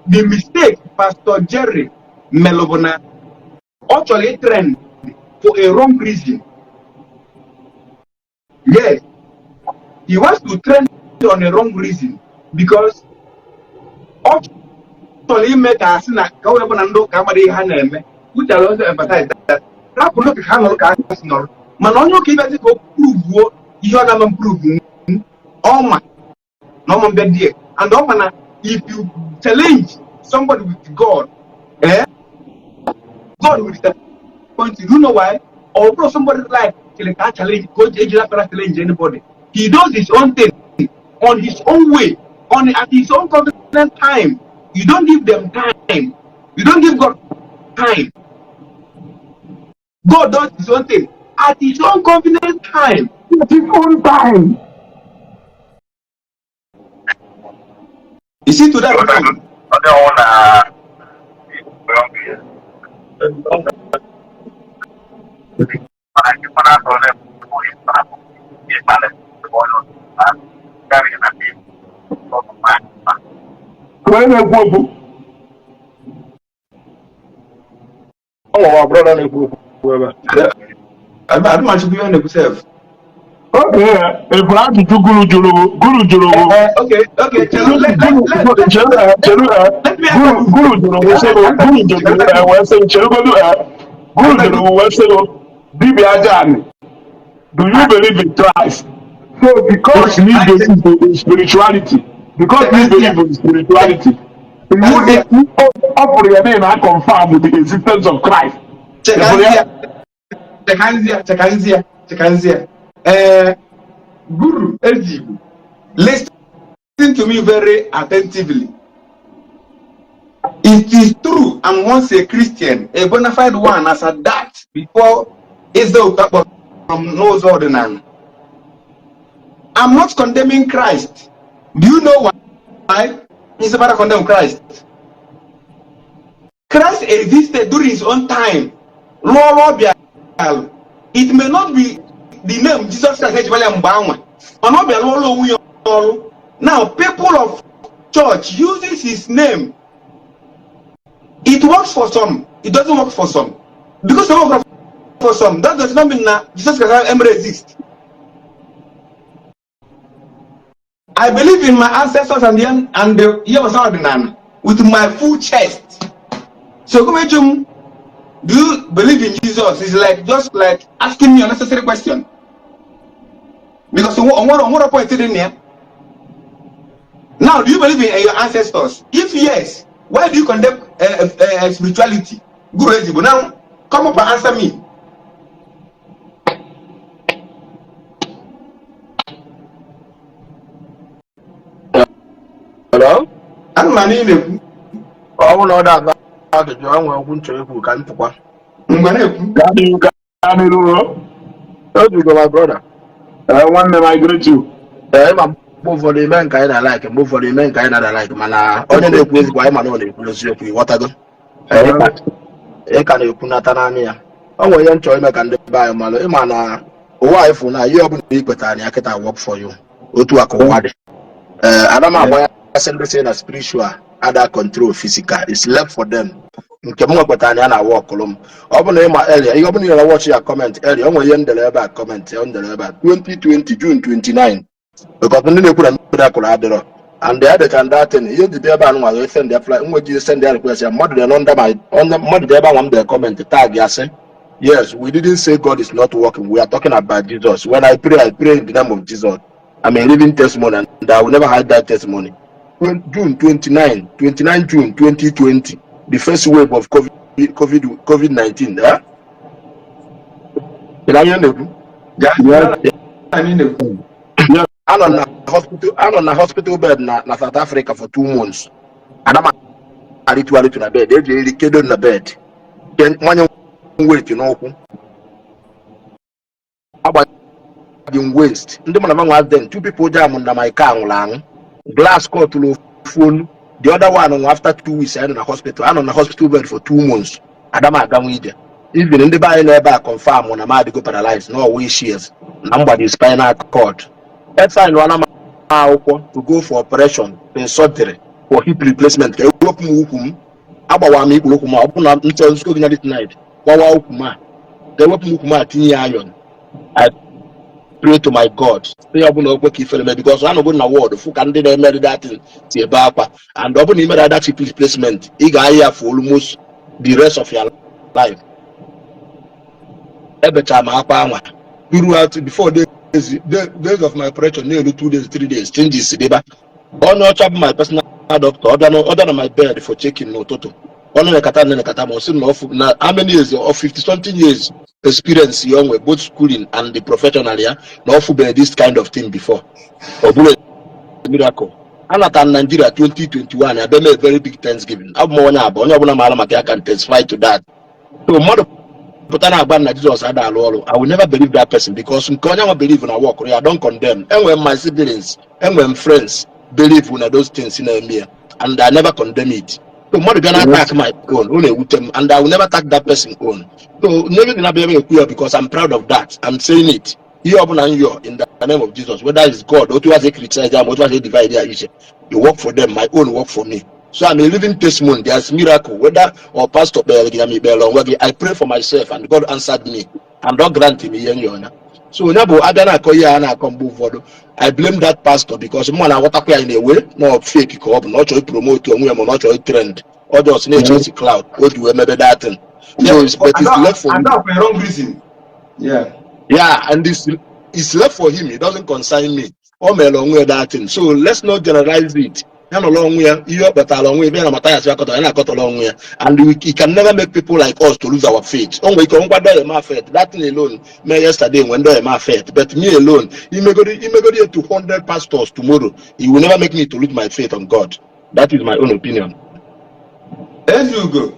the mistake Pastor Jerry Melobona actually trend for a wrong reason. Yes, he wants to trend on a wrong reason because actually make us na however nando kamari haneme, which I also emphasize that look at Hanol Casino. Manonyo Kibati go prove you are not prove Oma no man bed and Omana. If you challenge somebody with God, God will disappoint you. You know why? Although somebody like can't challenge, God cannot challenge anybody. He does his own thing on his own way, at his own convenient time. You don't give them time. You don't give God time. God does his own thing at his own convenient time. at his own time. You see to that point. Oh, brother, I don't want to be on yourself. okay, if I have to do Guru Juru. Okay. Let me do you believe in Christ? So because you believe in spirituality, you offer your name and confirm with the existence of Christ. Chekanzia. Guru Ezeaku, listen to me very attentively. It is true, I'm once a Christian, a bona fide one as a that before Ezeaku from Noah's ordinary. I'm not condemning Christ. Do you know why? He's about to condemn Christ. Christ existed during his own time. It may not be the name Jesus Christ. Now, people of church uses his name. It works for some. It doesn't work for some. Because it works for some, that does not mean that Jesus Christ ever exists. I believe in my ancestors and the Yawasardinan with my full chest. So, do you believe in Jesus? It's like just like asking me a unnecessary question. Because what point is in here? Now, do you believe in your ancestors? If yes, why do you condemn spirituality? Guru Ezeaku, now come up and answer me. Hello? I'm Manine. Oh, no, that the John will win to you. Can't put one. How do you go, my brother? I want to migrate you. I'm both for the men kind of like, and both for the men kind of like, man. Only the quiz why man only close you. What I go? I can't put Natanania. Oh, we enjoy my can buy a man. Wife, now you have been equal and I can work for you. Otu akowade. Adama boy send say na spiritual, other control physical. It's left for them. Nke mo gbetanya na work kolom. Obu ma earlier, you open your watch your comment earlier. Onwe yen dele ba comment on the 2020 June 29. Because when they put a collateral and the other can that thing, you the eba no we send their fly. When send their request, mother than under my on the mother the eba one the comment tag yes. Yes, we didn't say God is not working. We are talking about Jesus. When I pray in the name of Jesus. I'm a living testimony and I will never hide that testimony. June 29 June 2020, the first wave of COVID-19. Huh? Yeah. I'm on a hospital bed na South Africa for 2 months. And I'm literally to the bed. They're really on the bed. Then one wait, you know. About in waste. Then 2 people jam under my car lang. Glass cut to phone. The other one after 2 weeks I in a hospital. I'm on a hospital bed for 2 months. Adama Gamide. Even in the buy never confirm when I'm to go paralyzed. No way shears. Number the spinal cord. That's why one to go for operation in surgery for hip replacement. They work mukum. Abawami kulukuma. Open up until school night. Wawa ukuma. They work mukuma tini iron. I pray to my God. Because I'm not going to award who can do that thing. And open him that hip replacement. He got here for almost the rest of your life. Every time I before days of my operation, nearly 2 days, 3 days, changes. On no chop my personal doctor, other than my bed for checking no total. Only the Katana, how many years or 50 something years experience young with both schooling and the professional here, no for this kind of thing before. Or miracle. I'm not in Nigeria 2021. I've done a very big Thanksgiving. I'm more than I can testify to that. So, mother Jesus I will never believe that person because I believe in a work. I don't condemn. And when my siblings and when friends believe in those things in me, and I never condemn it. So more gonna attack my own, and I will never attack that person own. So never gonna be able to because I'm proud of that. I'm saying it. You in the name of Jesus, whether it's God or to a criticize them, or to a divide their issue. You work for them, my own work for me. So I'm a living testimony. There's miracle, whether or Pastor I pray for myself and God answered me and God granted me any honor. So I blame that pastor because man I want in a way, not fake not try promote not try trend, or just nature cloud. What do maybe that thing? So it's but it's left for me. For a wrong reason. Yeah, and it's left for him. It doesn't concern me. Or me along with that thing. So let's not generalize it. And along where you but along with Mathias Ezeaku and I got along where, and we can never make people like us to lose our faith. We can my faith. That thing alone, me yesterday when my faith, but me alone, he may go to 200 pastors tomorrow. He will never make me to lose my faith on God. That is my own opinion. Ezeaku.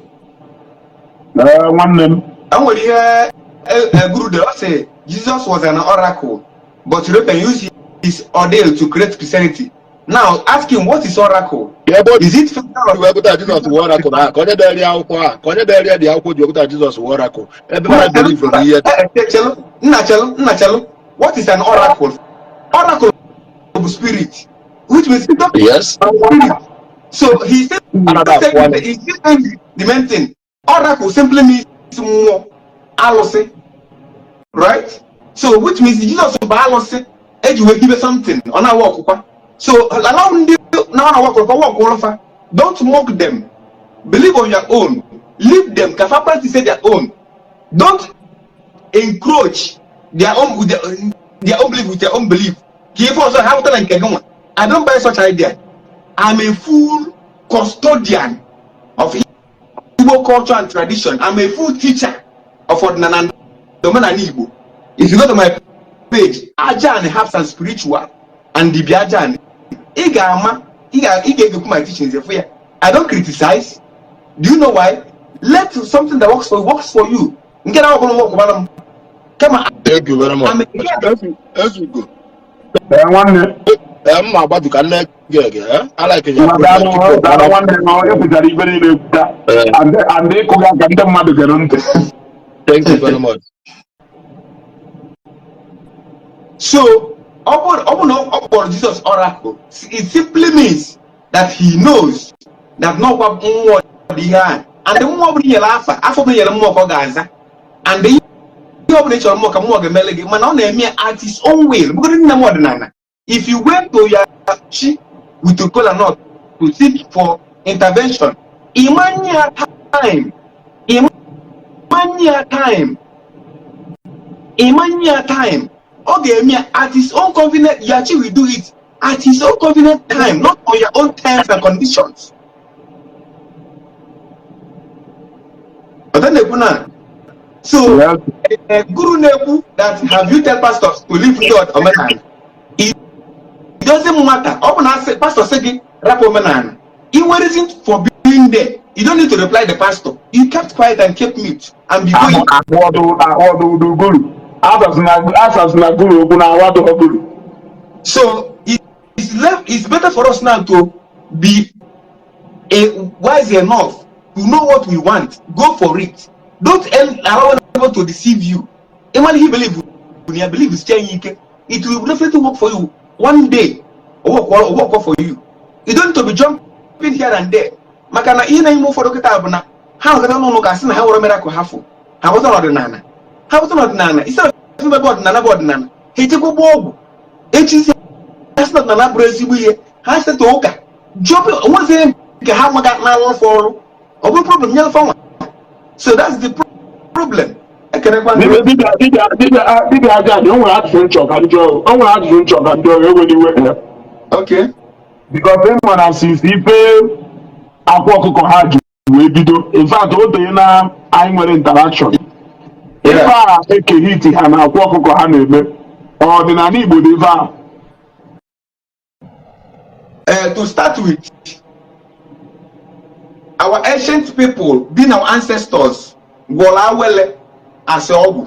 One name. I want to hear a guru say Jesus was an oracle, but you can use his ordeal to create Christianity. Now ask him what is oracle? Yeah, but is it Jesus oracle? Jesus oracle. Everybody believe from here. What is an oracle? Oracle of spirit, which means yes. Spirit. So he said the main thing. Oracle simply means more alose, right? So which means Jesus will alose edge will give something on our work. So allow them now work over. Don't mock them. Believe on your own. Leave them. Kafa to say their own. Don't encroach their own with their own belief with their own belief. I don't buy such idea. I'm a full custodian of Igbo culture and tradition. I'm a full teacher of Ordinary Igbo. If you go to my page, Aja and Herbs and Spiritual and the Biajan, my teachings. I don't criticize. Do you know why? Let something that works for you. Get out of come on. Thank you very much. As we go. One name. I'm about to connect. I like it. One Thank you very much. So, upon Jesus' oracle, it simply means that he knows that no one behind, and the more we laugh after the more for Gaza, and the nature more melody, man on at his own will. If you went to your chief with the color not to seek for intervention, Imania time. Okay, at his own convenient, Yachi will do it at his own convenient time, not on your own terms and conditions. But then so, Guru Nebu, that have you tell pastors to live without a man? It doesn't matter. Open I say, Pastor Segi, Rapomanan. He wasn't for being there. You don't need to reply the pastor. You kept quiet and kept mute and be going. So it's better for us now to be wise enough to know what we want. Go for it. Don't allow anyone to deceive you. Even he believe is changing. It will definitely work for you one day. Work for you. You don't need to be jumping here and there. Makana ina imo for the kitabuna. How can I know Casina? How are miracle hafu? How was not the nana? How was not nana? It's not about nana about nana. He took a bob. That's not nana Brazil. Has the toka. Jump what's it? How much that man for? A good problem, young farmer. So that's the problem. I can okay. Because then when I see people in fact, what do you know? I'm with interaction. If I take a hit and I walk or the Nani would to start with, our ancient people, being our ancestors, asị ọgwụ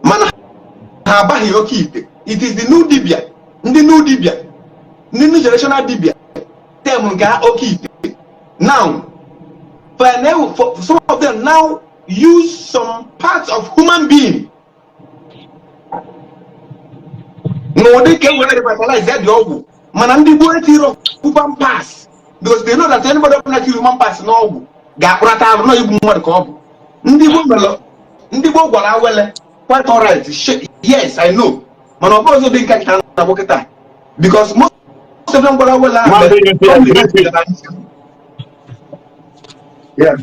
mana ha abaghị oke ite. It is the new dibia, ndị new dibia, ndị new generational dibia tem nke oke ite. Now for some of them now use some parts of human being n'ụdị ka were revitalize the ọgwụ mana ndị gboo etiro human pass because they know that anybody that kill human pass n'ọgwụ ga-akpụrata arụ na igbu mmadụ ka ọ bụ. Ndị gboo gwara awele quite alright. Yes, I know. Man, of course, you didn't catch that because most of them gwara awele. Yeah.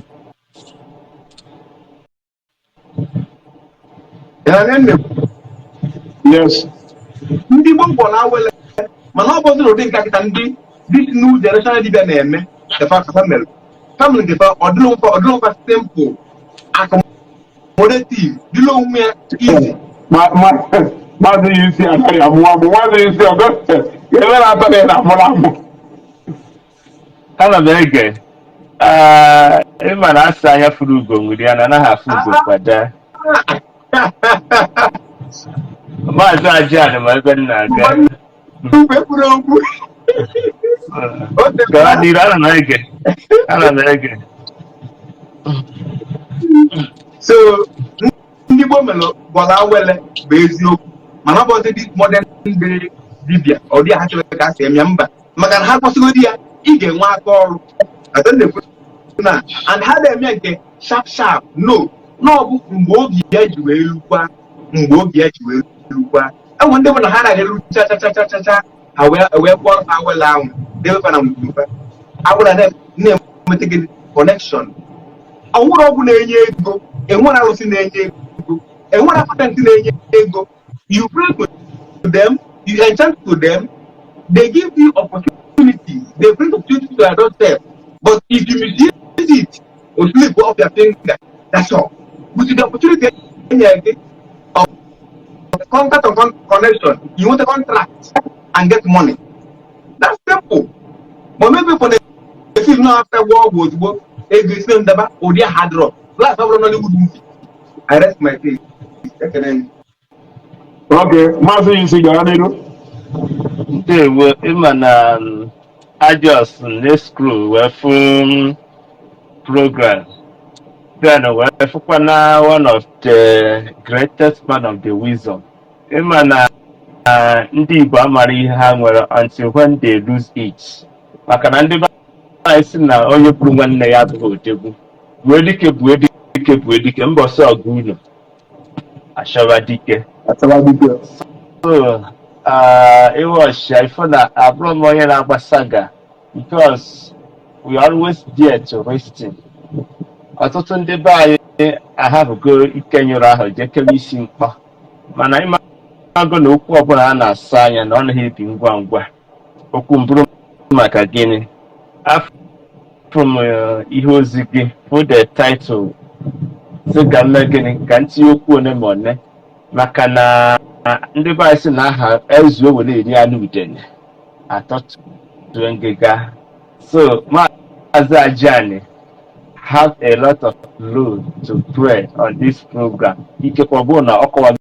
Yes. Ndị gboo gwara awele man, of course, you didn't catch that this new generation dibia na-eme the fact family the fact ọdụlụ simple accommodative dịlụ onwe ya easy. Maazị isi anaghị amụ amụ. Maazị isi ọgọ ebe na-atọ na amụrụ amụ. Ana m ege ịma na asị anya furu ugo nwere ya na anaghị afụ ugo kwada. Maazị Ajiani ma ebe m na-aga. Gara n'iru, ana m ege. So ndị Igbo mere gwara awele bụ eziokwu mana ọ bụzi dị modern ndị dibia ọ dị ha chọrọ ka asị eme mba maka na ha kwụsịgodi ya ị ga-enwe aka ọrụ na and ha na-eme nke sharp no n'ọbụ mgbe oge ya ji wee lukwa enwe ndị bụ na ha na-elu chachachachacha ha wee kpọrọ awele ahụ dewekwa na mgbe awụra na-enwetaghị connection. Ọnwụrụ ọgwụ na-enye ego, enwere arụsị na-enye ego, enwere patentị na-enye ego. You pray to them, you enchant to them, they give you opportunities, they bring opportunities to your doorstep. But if you misuse it, or sleep off your finger, that's all. With the opportunity of contact or connection, you want a contract and get money. That's simple. But maybe for the film now after war was work. Hard rock. Last Nollywood movie. I rest my case. Okay, Maazị isi gara n'iru. Ndewo ịma na ajọs na-escroll wee fụ program. Then wee fụkwa na one of the greatest man of the wisdom. Ịma na ndị Igbo amara ihe ha nwere until when they lose it. Maka na ndị anyị sị na onye kwuru nwanne ya abụghị odegwu buo dike mbọsị ọgụ unu achọba dike. So ịwọchịa ifo na abụrụ m onye na-agbasa ga because we always there to resting. Ọtụtụ ndị be anyị ahapụgo ike nyụrụ ahụ jekere isi mkpọ mana ịmago na okwu ọbụla a na-asa anya na ọ naghị ebi ngwa ngwa. Okwu mbụrụ maka gịnị from ihe ozi gị for the title sị ga mme gịnị ka ntinye okwu one ma one maka na ndị be anyị sị na aha ezuo were eri anụ udene atọtue ngịga. So Maazị Ajiani have a lot of load to pray on this program. Ikekwe ọ bụrụ na ọ kọwa